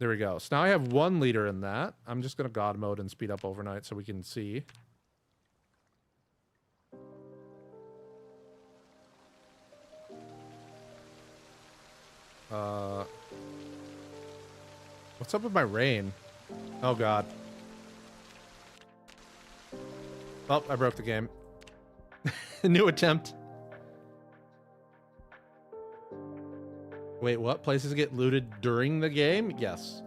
There we go. So now I have 1 liter in that. I'm just going to God mode and speed up overnight so we can see. What's up with my rain? Oh, God. Oh, I broke the game. New attempt. Wait, what? Places get looted during the game? Yes.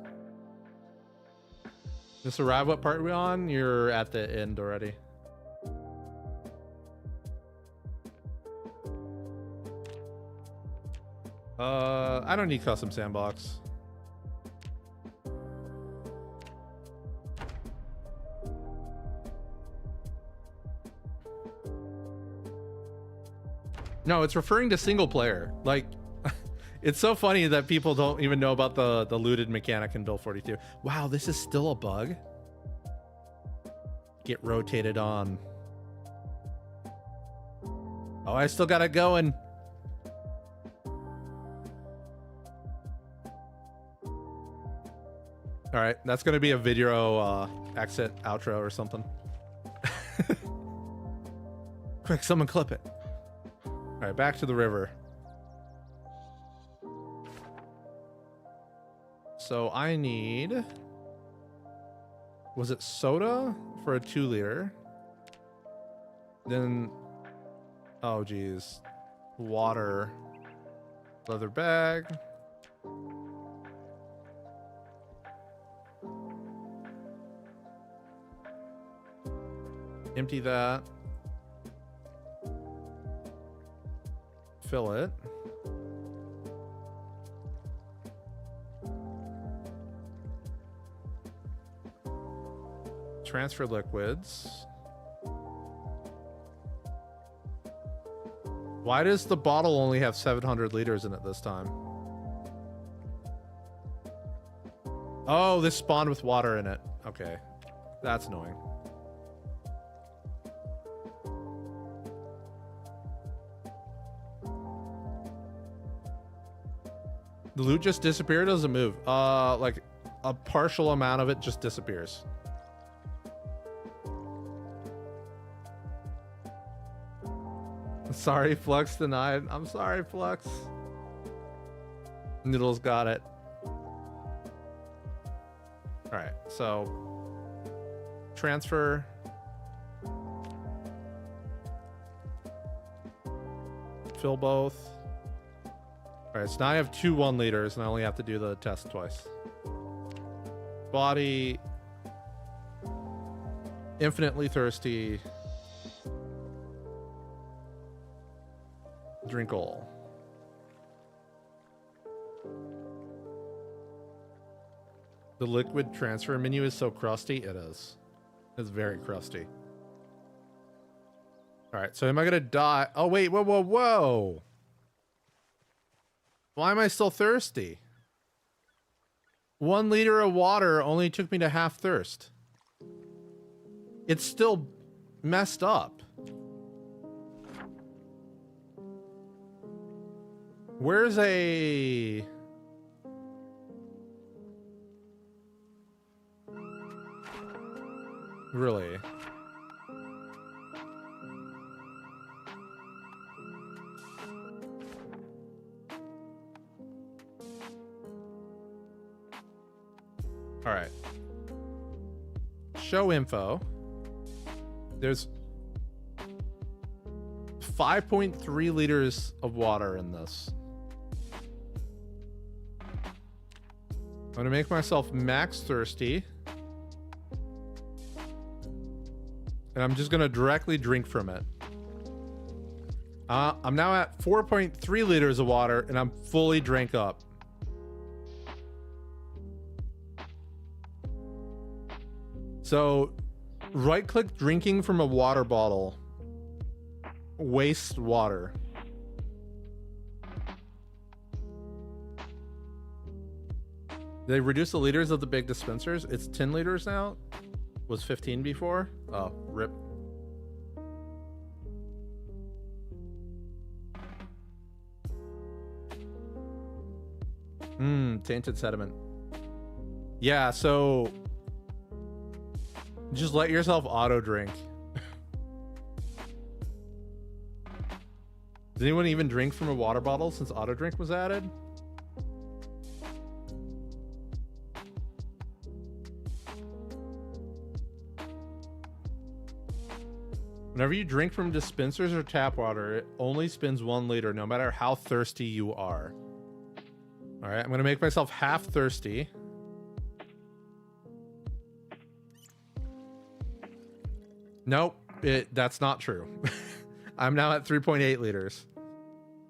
Just arrive. What part are we on? You're at the end already. I don't need custom sandbox. No, it's referring to single player. Like, it's so funny that people don't even know about the looted mechanic in Build 42. Wow, this is still a bug? Get rotated on. Oh, I still got it going. All right, that's going to be a video exit outro or something. Quick, someone clip it. All right, back to the river. So I need Was it soda for a 2-liter? Then, oh geez, water, leather bag. Empty that. Fill it. Transfer liquids. Why does the bottle only have 700 liters in it this time? Oh, this spawned with water in it. Okay. That's annoying. The loot just disappeared or does it move? Like a partial amount of it just disappears. Sorry, Flux denied. I'm sorry, Flux. Noodles got it. Alright, so transfer. Fill both. Alright, so now I have 2 1-liters and I only have to do the test twice. Body. Infinitely thirsty. Drink all. The liquid transfer menu is so crusty. It is. It's very crusty. All right, so am I gonna die? Oh wait, whoa, whoa, whoa! Why am I still thirsty? 1 liter of water only took me to half thirst. It's still messed up. Where's a... Really? All right. Show info. There's 5.3 liters of water in this. I'm gonna make myself max thirsty. And I'm just gonna directly drink from it. I'm now at 4.3 liters of water and I'm fully drank up. So, right click drinking from a water bottle. Waste water. They reduced the liters of the big dispensers. It's 10 liters now. Was 15 before. Oh, rip. Tainted sediment. Yeah, so just let yourself auto drink. Does anyone even drink from a water bottle since auto drink was added? Whenever you drink from dispensers or tap water, it only spins 1 liter, no matter how thirsty you are. All right, I'm gonna make myself half thirsty. Nope, that's not true. I'm now at 3.8 liters.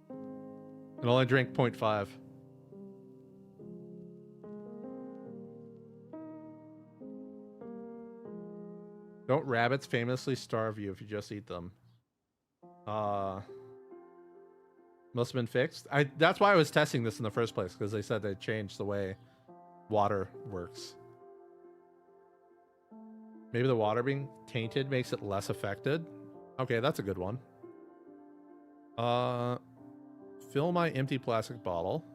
And only drink 0.5. Don't rabbits famously starve you if you just eat them? Must have been fixed. That's why I was testing this in the first place, because they said they changed the way water works. Maybe the water being tainted makes it less affected. Okay, that's a good one. Fill my empty plastic bottle.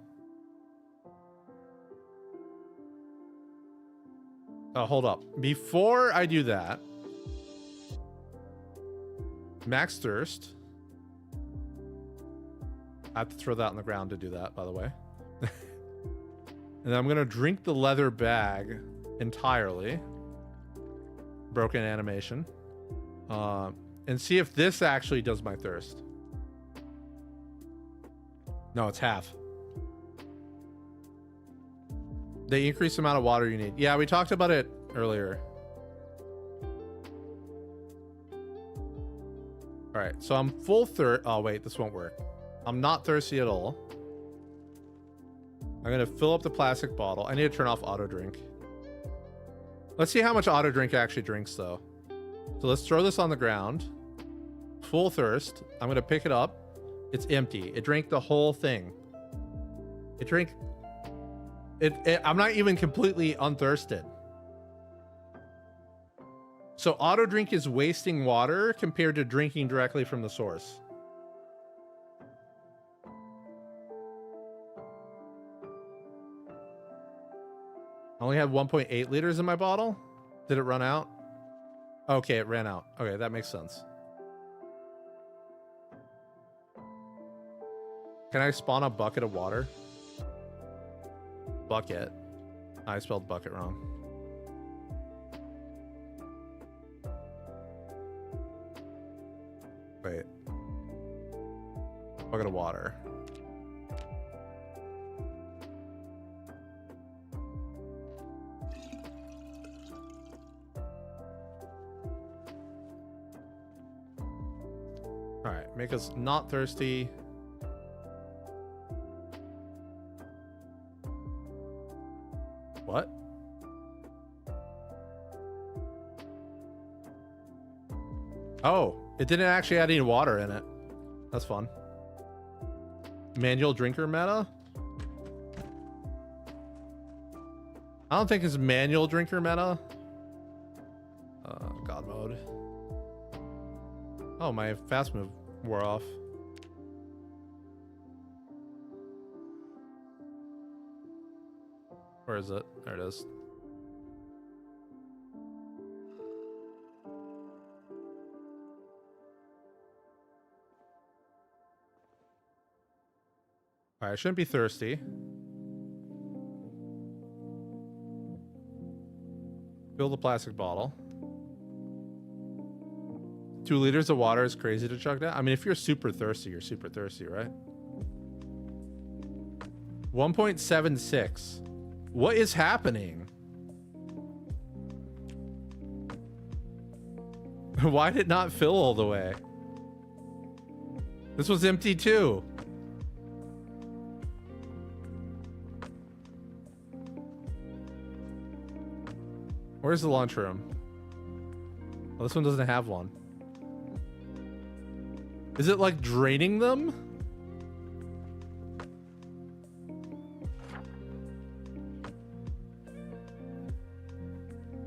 Hold up. Before I do that, max thirst. I have to throw that on the ground to do that, by the way. And then I'm going to drink the leather bag entirely. broken animation. And see if this actually does my thirst. No, it's half. They increase the amount of water you need. Yeah, we talked about it earlier. All right, so I'm full thirst. Oh, wait, this won't work. I'm not thirsty at all. I'm gonna fill up the plastic bottle. I need to turn off auto drink. Let's see how much auto drink actually drinks though. So let's throw this on the ground. Full thirst. I'm gonna pick it up. It's empty. It drank the whole thing. It drank... I'm not even completely unthirsted. So auto drink is wasting water compared to drinking directly from the source. I only have 1.8 liters in my bottle. Did it run out? Okay, it ran out. Okay, that makes sense. Can I spawn a bucket of water? Bucket. I spelled bucket wrong. Wait. Bucket of water. All right, make us not thirsty. What? Oh, it didn't actually add any water in it. That's fun. Manual drinker meta? I don't think it's manual drinker meta. God mode. Oh, my fast move wore off. Where is it? There it is. All right, I shouldn't be thirsty. Fill the plastic bottle. 2 liters of water is crazy to chug down. I mean, if you're super thirsty, you're super thirsty, right? 1.76. What is happening? Why did it not fill all the way? This was empty too. Where's the lunchroom? Well, this one doesn't have one. Is it like draining them?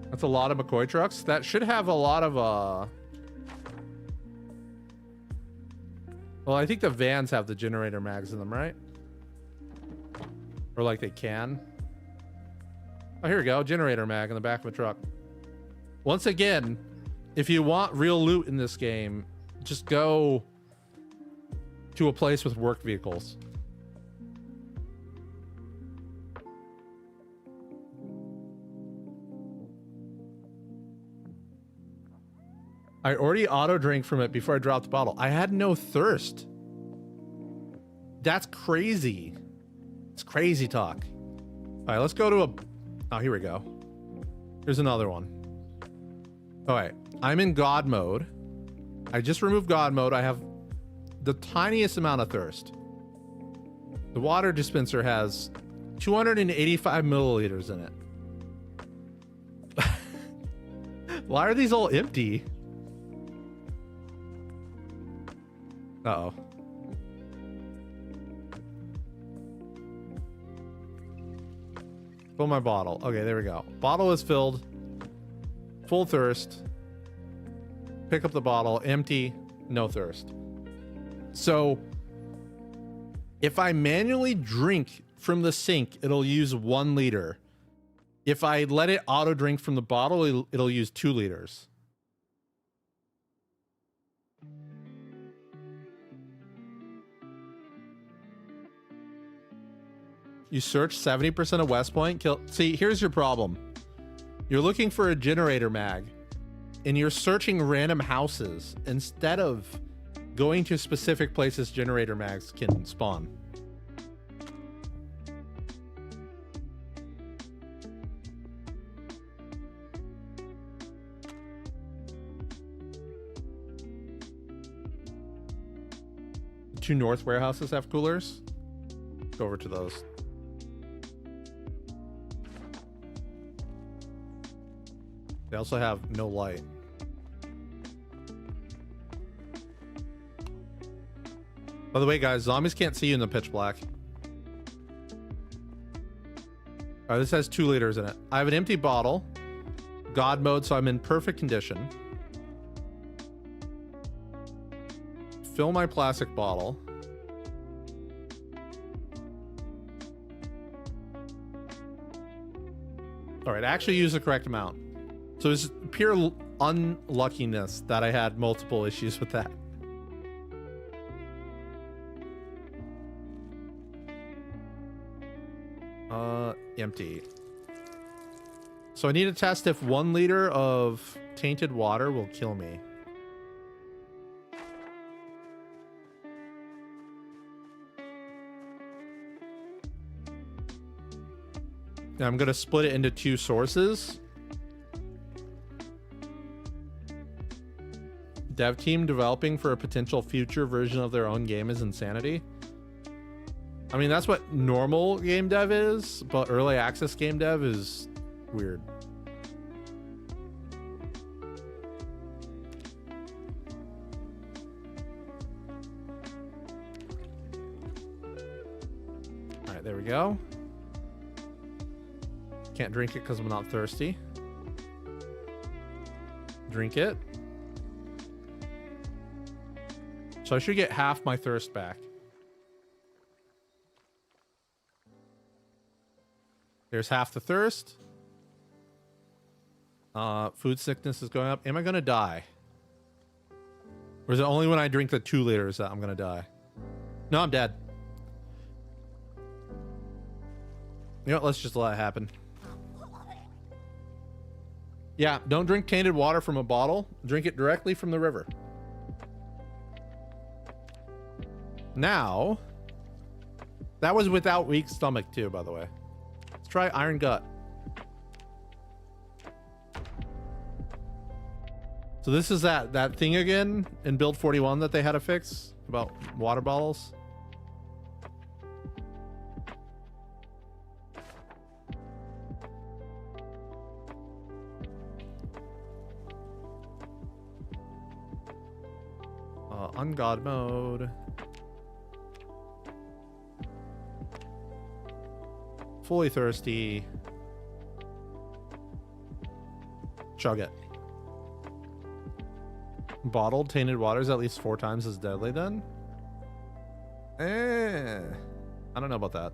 That's a lot of McCoy trucks. That should have a lot of well, I think the vans have the generator mags in them, right? Or like they can. Oh, here we go. Generator mag in the back of a truck. Once again, if you want real loot in this game, just go to a place with work vehicles. I already auto drank from it before I dropped the bottle. I had no thirst. That's crazy. It's crazy talk. All right, let's go to a... Oh, here we go. Here's another one. All right, I'm in God mode. I just removed God mode. I have the tiniest amount of thirst. The water dispenser has 285 milliliters in it. Why are these all empty? Uh-oh. Fill my bottle. Okay, there we go. Bottle is filled. Full thirst. Pick up the bottle. Empty. No thirst. So, if I manually drink from the sink, it'll use 1 liter. If I let it auto drink from the bottle, it'll use 2 liters. You search 70% of West Point. See, here's your problem. You're looking for a generator mag. and you're searching random houses instead of going to specific places generator mags can spawn. Two north warehouses have coolers. Go over to those. They also have no light. By the way, guys, zombies can't see you in the pitch black. All right, this has 2 liters in it. I have an empty bottle. God mode, so I'm in perfect condition. Fill my plastic bottle. All right, actually use the correct amount. So it's pure unluckiness that I had multiple issues with that. Empty. So I need to test if 1 liter of tainted water will kill me. Now I'm going to split it into 2 sources. Dev team developing for a potential future version of their own game is insanity. I mean, that's what normal game dev is, but early access game dev is weird. All right, there we go. Can't drink it because I'm not thirsty. Drink it. So I should get half my thirst back. There's half the thirst. Food sickness is going up. Am I going to die? Or is it only when I drink the 2 liters that I'm going to die? No, I'm dead. You know what? Let's just let it happen. Yeah, don't drink tainted water from a bottle. Drink it directly from the river. Now, that was without weak stomach too, by the way. Let's try iron gut. So this is that thing again in build 41 that they had to fix about water bottles. On God mode. Fully thirsty. Chug it. Bottled tainted water is at least 4 times as deadly then? I don't know about that.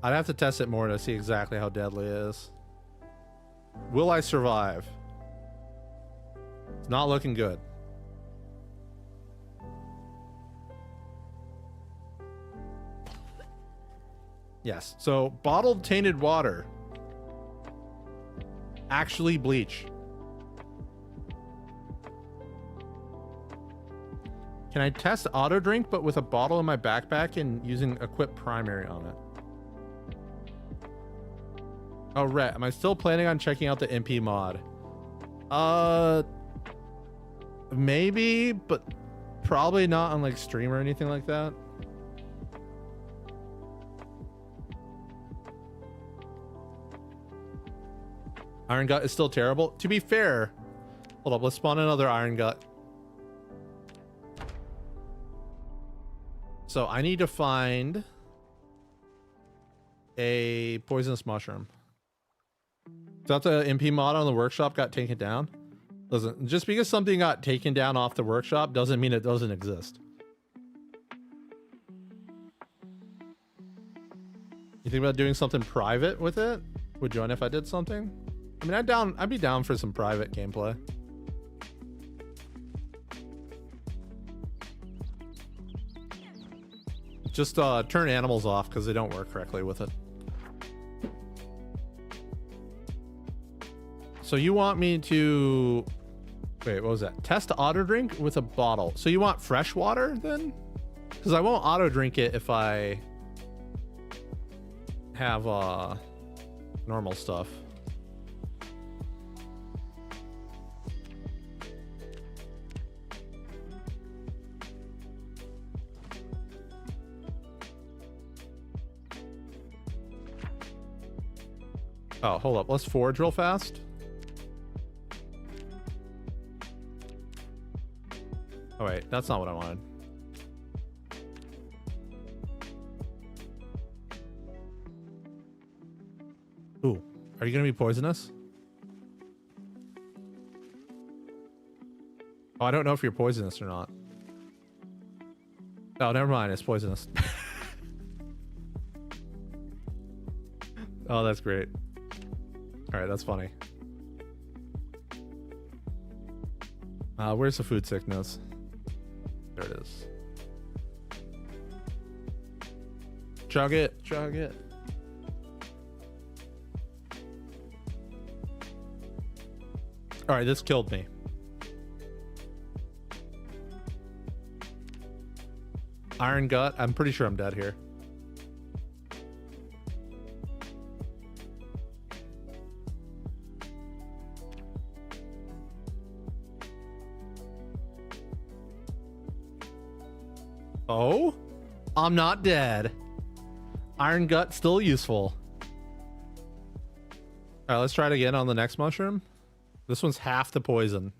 I'd have to test it more to see exactly how deadly it is. Will I survive? It's not looking good. Yes, so bottled tainted water. Actually bleach. Can I test auto drink but with a bottle in my backpack and using equip primary on it? Oh, Rhett, am I still planning on checking out the MP mod? Maybe, but probably not on like stream or anything like that. Iron gut is still terrible. To be fair, hold up, let's spawn another iron gut. So I need to find a poisonous mushroom. Thought the MP mod on the workshop got taken down. Listen, just because something got taken down off the workshop doesn't mean it doesn't exist. You think about doing something private with it? Would join if I did something? I mean, I'd be down for some private gameplay. Just turn animals off because they don't work correctly with it. So you want me to... Wait, what was that? Test auto drink with a bottle. So you want fresh water then? Because I won't auto drink it if I have normal stuff. Oh, hold up. Let's forage real fast. Oh, wait. That's not what I wanted. Ooh. Are you going to be poisonous? Oh, I don't know if you're poisonous or not. Oh, never mind. It's poisonous. Oh, that's great. All right, that's funny. Where's the food sickness? There it is. Chug it, chug it. All right, this killed me. Iron gut. I'm pretty sure I'm dead here. Oh, I'm not dead. Iron gut still useful. All right, let's try it again on the next mushroom. This one's half the poison.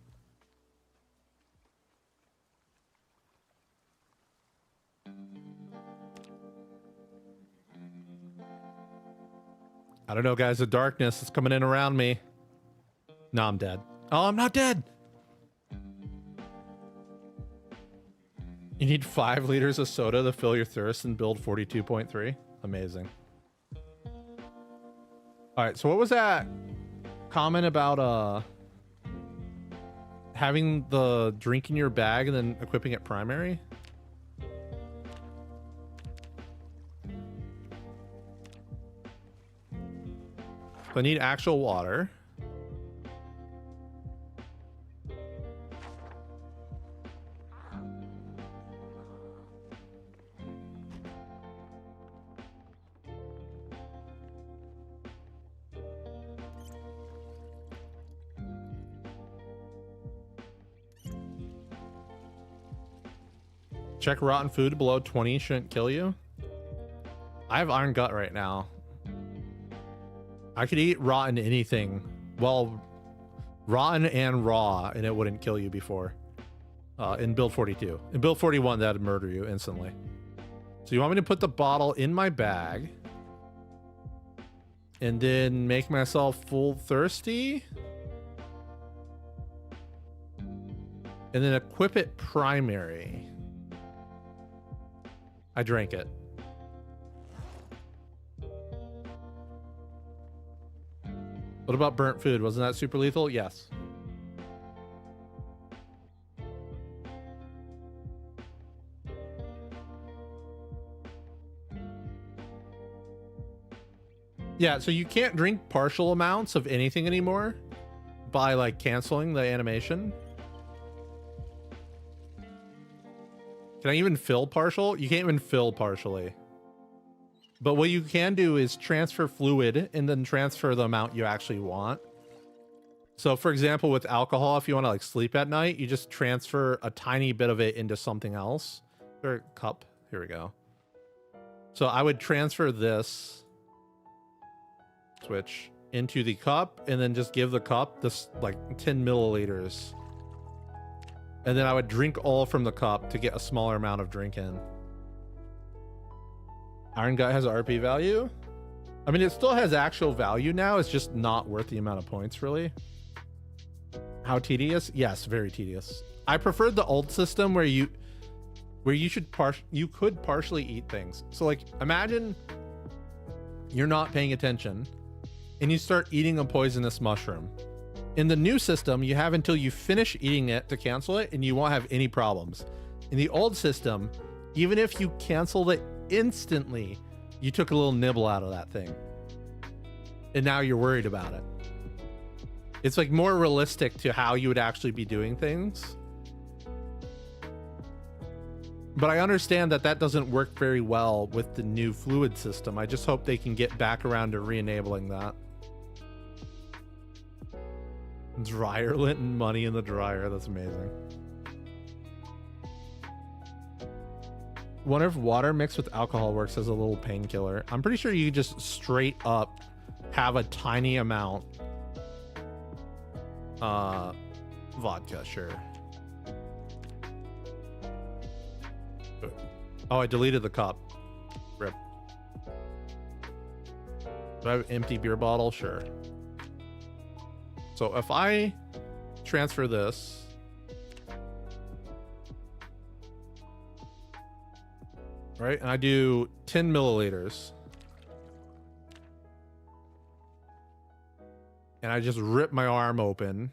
I don't know, guys. The darkness is coming in around me. No, I'm dead. Oh, I'm not dead. You need 5 liters of soda to fill your thirst and build 42.3. Amazing. All right, so what was that comment about having the drink in your bag and then equipping it primary? So I need actual water. Check rotten food below 20 shouldn't kill you. I have iron gut right now. I could eat rotten anything. Well, rotten and raw, and it wouldn't kill you before. In build 42. In build 41, that'd murder you instantly. So you want me to put the bottle in my bag and then make myself full thirsty? And then equip it primary. I drank it. What about burnt food? Wasn't that super lethal? Yes. Yeah, so you can't drink partial amounts of anything anymore by like canceling the animation. Can I even fill partial? You can't even fill partially. But what you can do is transfer fluid and then transfer the amount you actually want. So for example, with alcohol, if you want to like sleep at night, you just transfer a tiny bit of it into something else. Or cup. Here we go. So I would transfer this switch into the cup and then just give the cup this like 10 milliliters. And then I would drink all from the cup to get a smaller amount of drink in. Iron gut has RP value. I mean, it still has actual value now. It's just not worth the amount of points, really. How tedious? Yes, very tedious. I preferred the old system where you could partially eat things. So like, imagine you're not paying attention and you start eating a poisonous mushroom. In the new system, you have until you finish eating it to cancel it, and you won't have any problems. In the old system, even if you canceled it instantly, you took a little nibble out of that thing. And now you're worried about it. It's like more realistic to how you would actually be doing things. But I understand that that doesn't work very well with the new fluid system. I just hope they can get back around to re-enabling that. Dryer lint and money in the dryer. That's amazing. Wonder if water mixed with alcohol works as a little painkiller. I'm pretty sure you could just straight up have a tiny amount. Vodka, sure. Oh, I deleted the cup. Rip. Do I have an empty beer bottle? Sure. So if I transfer this, right, and I do 10 milliliters, and I just rip my arm open.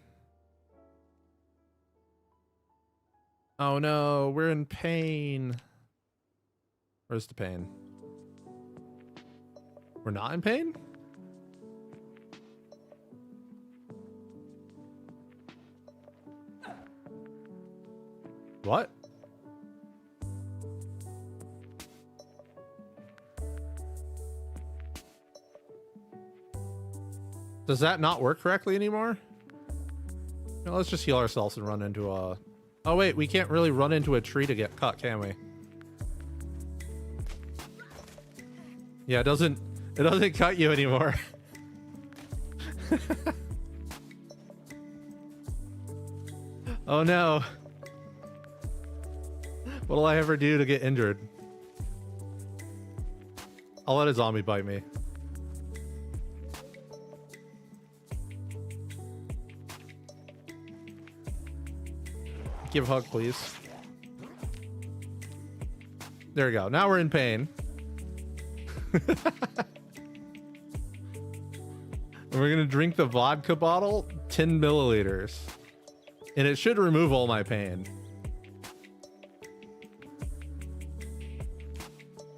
Oh no, we're in pain. Where's the pain? We're not in pain? What? Does that not work correctly anymore? No, let's just heal ourselves and run into a... Oh wait, we can't really run into a tree to get cut, can we? Yeah, it doesn't cut you anymore. Oh no. What'll I ever do to get injured? I'll let a zombie bite me. Give a hug, please. There we go. Now we're in pain. We're gonna drink the vodka bottle, 10 milliliters. And it should remove all my pain.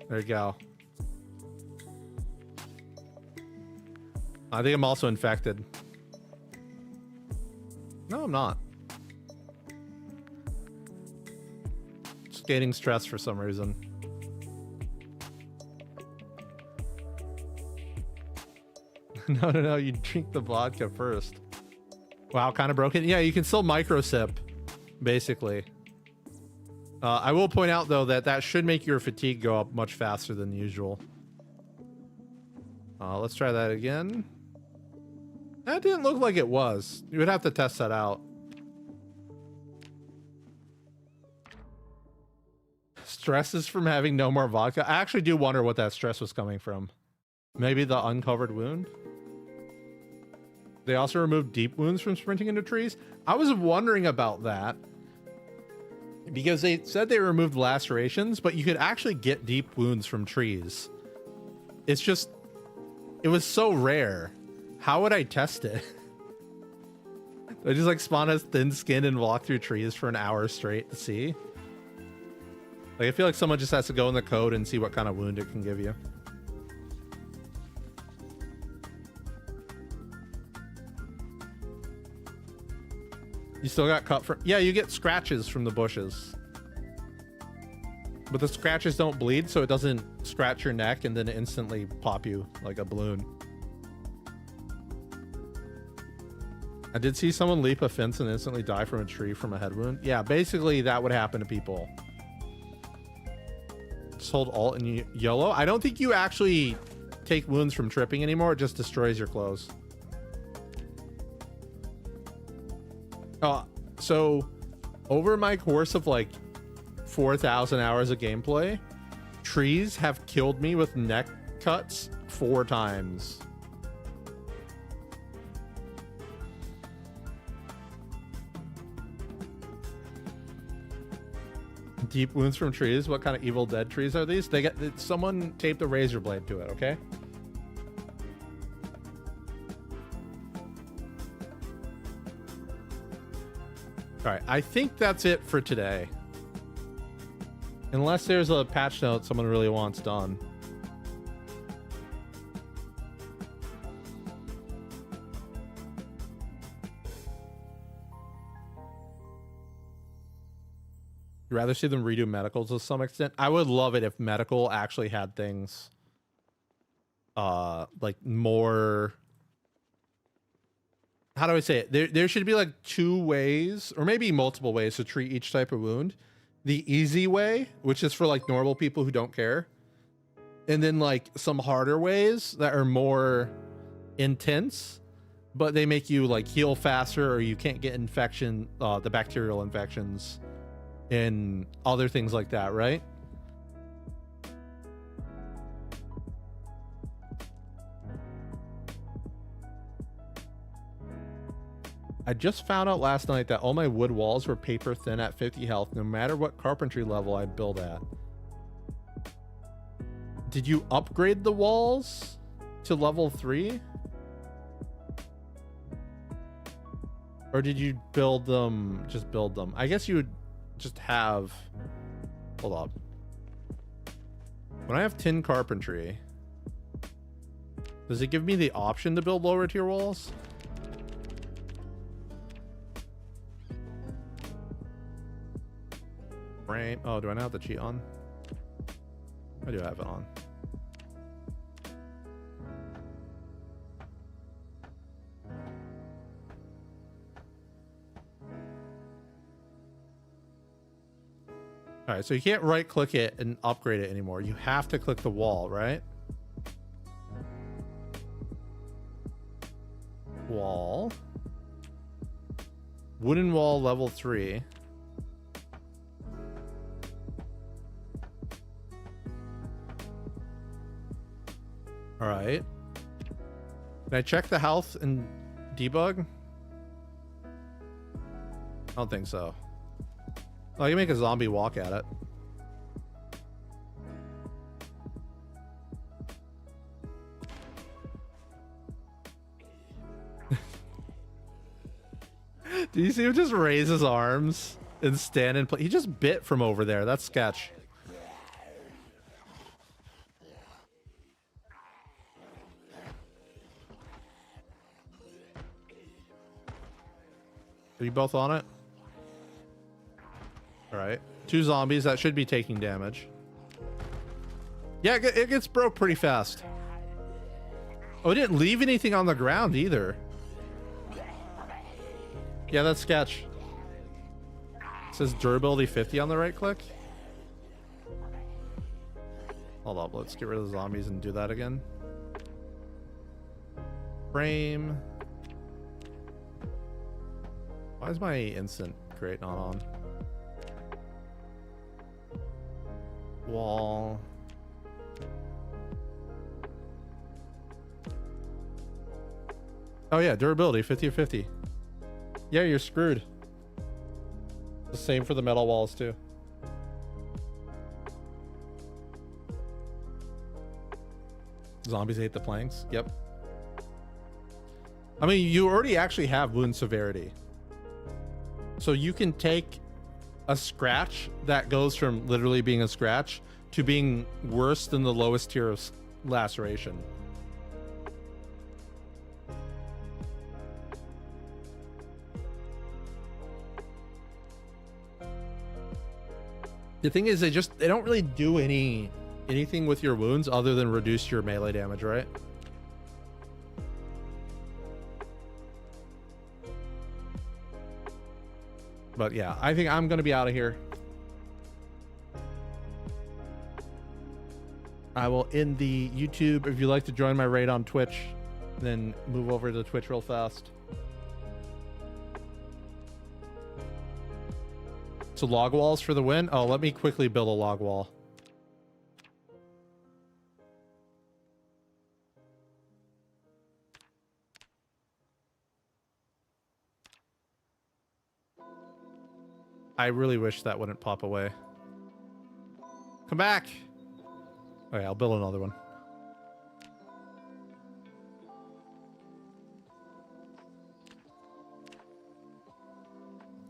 There you go. I think I'm also infected. No, I'm not. Just gaining stress for some reason. No, you drink the vodka first. Wow, kind of broken. Yeah, you can still micro sip, basically. I will point out, though, that that should make your fatigue go up much faster than usual. Let's try that again. That didn't look like it was. You would have to test that out. Stress is from having no more vodka. I actually do wonder what that stress was coming from. Maybe the uncovered wound? They also removed deep wounds from sprinting into trees. I was wondering about that because they said they removed lacerations, but you could actually get deep wounds from trees. It's just, it was so rare. How would I test it? I just like spawn as thin skin and walk through trees for an hour straight to see. Like, I feel like someone just has to go in the code and see what kind of wound it can give you. You still got cut from... Yeah, you get scratches from the bushes. But the scratches don't bleed, so it doesn't scratch your neck and then instantly pop you like a balloon. I did see someone leap a fence and instantly die from a tree from a head wound. Yeah, basically that would happen to people. Just hold Alt and YOLO. I don't think you actually take wounds from tripping anymore. It just destroys your clothes. So over my course of like 4,000 hours of gameplay, trees have killed me with neck cuts 4 times. Deep wounds from trees. What kind of Evil Dead trees are these? They get someone taped a razor blade to it, okay? All right, I think that's it for today. Unless there's a patch note someone really wants done. You'd rather see them redo medical to some extent. I would love it if medical actually had things like more, how do I say it? There should be like 2 ways or maybe multiple ways to treat each type of wound. The easy way, which is for like normal people who don't care. And then like some harder ways that are more intense, but they make you like heal faster, or you can't get infection, the bacterial infections and other things like that, right? I just found out last night that all my wood walls were paper thin at 50 health, no matter what carpentry level I build at. Did you upgrade the walls to level 3? Or did you build them, just build them? I guess you would just have, hold up. When I have tin carpentry, does it give me the option to build lower tier walls? Frame, oh, do I not have the cheat on? I do have it on. All right, so you can't right click it and upgrade it anymore. You have to click the wall, right? Wall. Wooden wall level 3. All right. Can I check the health and debug? I don't think so. Oh, you make a zombie walk at it. Do you see him just raise his arms and stand in place? He just bit from over there. That's sketch. Are you both on it? All right, 2 zombies that should be taking damage. Yeah, it gets broke pretty fast. Oh, it didn't leave anything on the ground either. Yeah, that's sketch. It says durability 50 on the right click. Hold up, let's get rid of the zombies and do that again. Frame. Why is my instant crate not on? Wall. Oh yeah, durability 50 or 50. Yeah, you're screwed. The same for the metal walls too. Zombies hate the planks. Yep. I mean, you already actually have wound severity. So you can take a scratch that goes from literally being a scratch to being worse than the lowest tier of laceration. The thing is, they don't really do anything with your wounds other than reduce your melee damage, right? But yeah, I think I'm gonna be out of here. I will end the YouTube. If you'd like to join my raid on Twitch, then move over to Twitch real fast. So log walls for the win. Oh, let me quickly build a log wall. I really wish that wouldn't pop away. Come back. Okay, I'll build another one.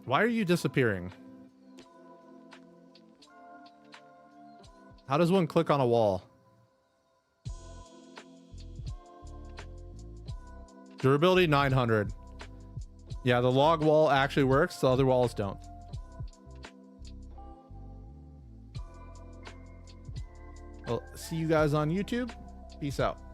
Why are you disappearing? How does one click on a wall? Durability 900. Yeah, the log wall actually works. The other walls don't. I'll see you guys on YouTube. Peace out.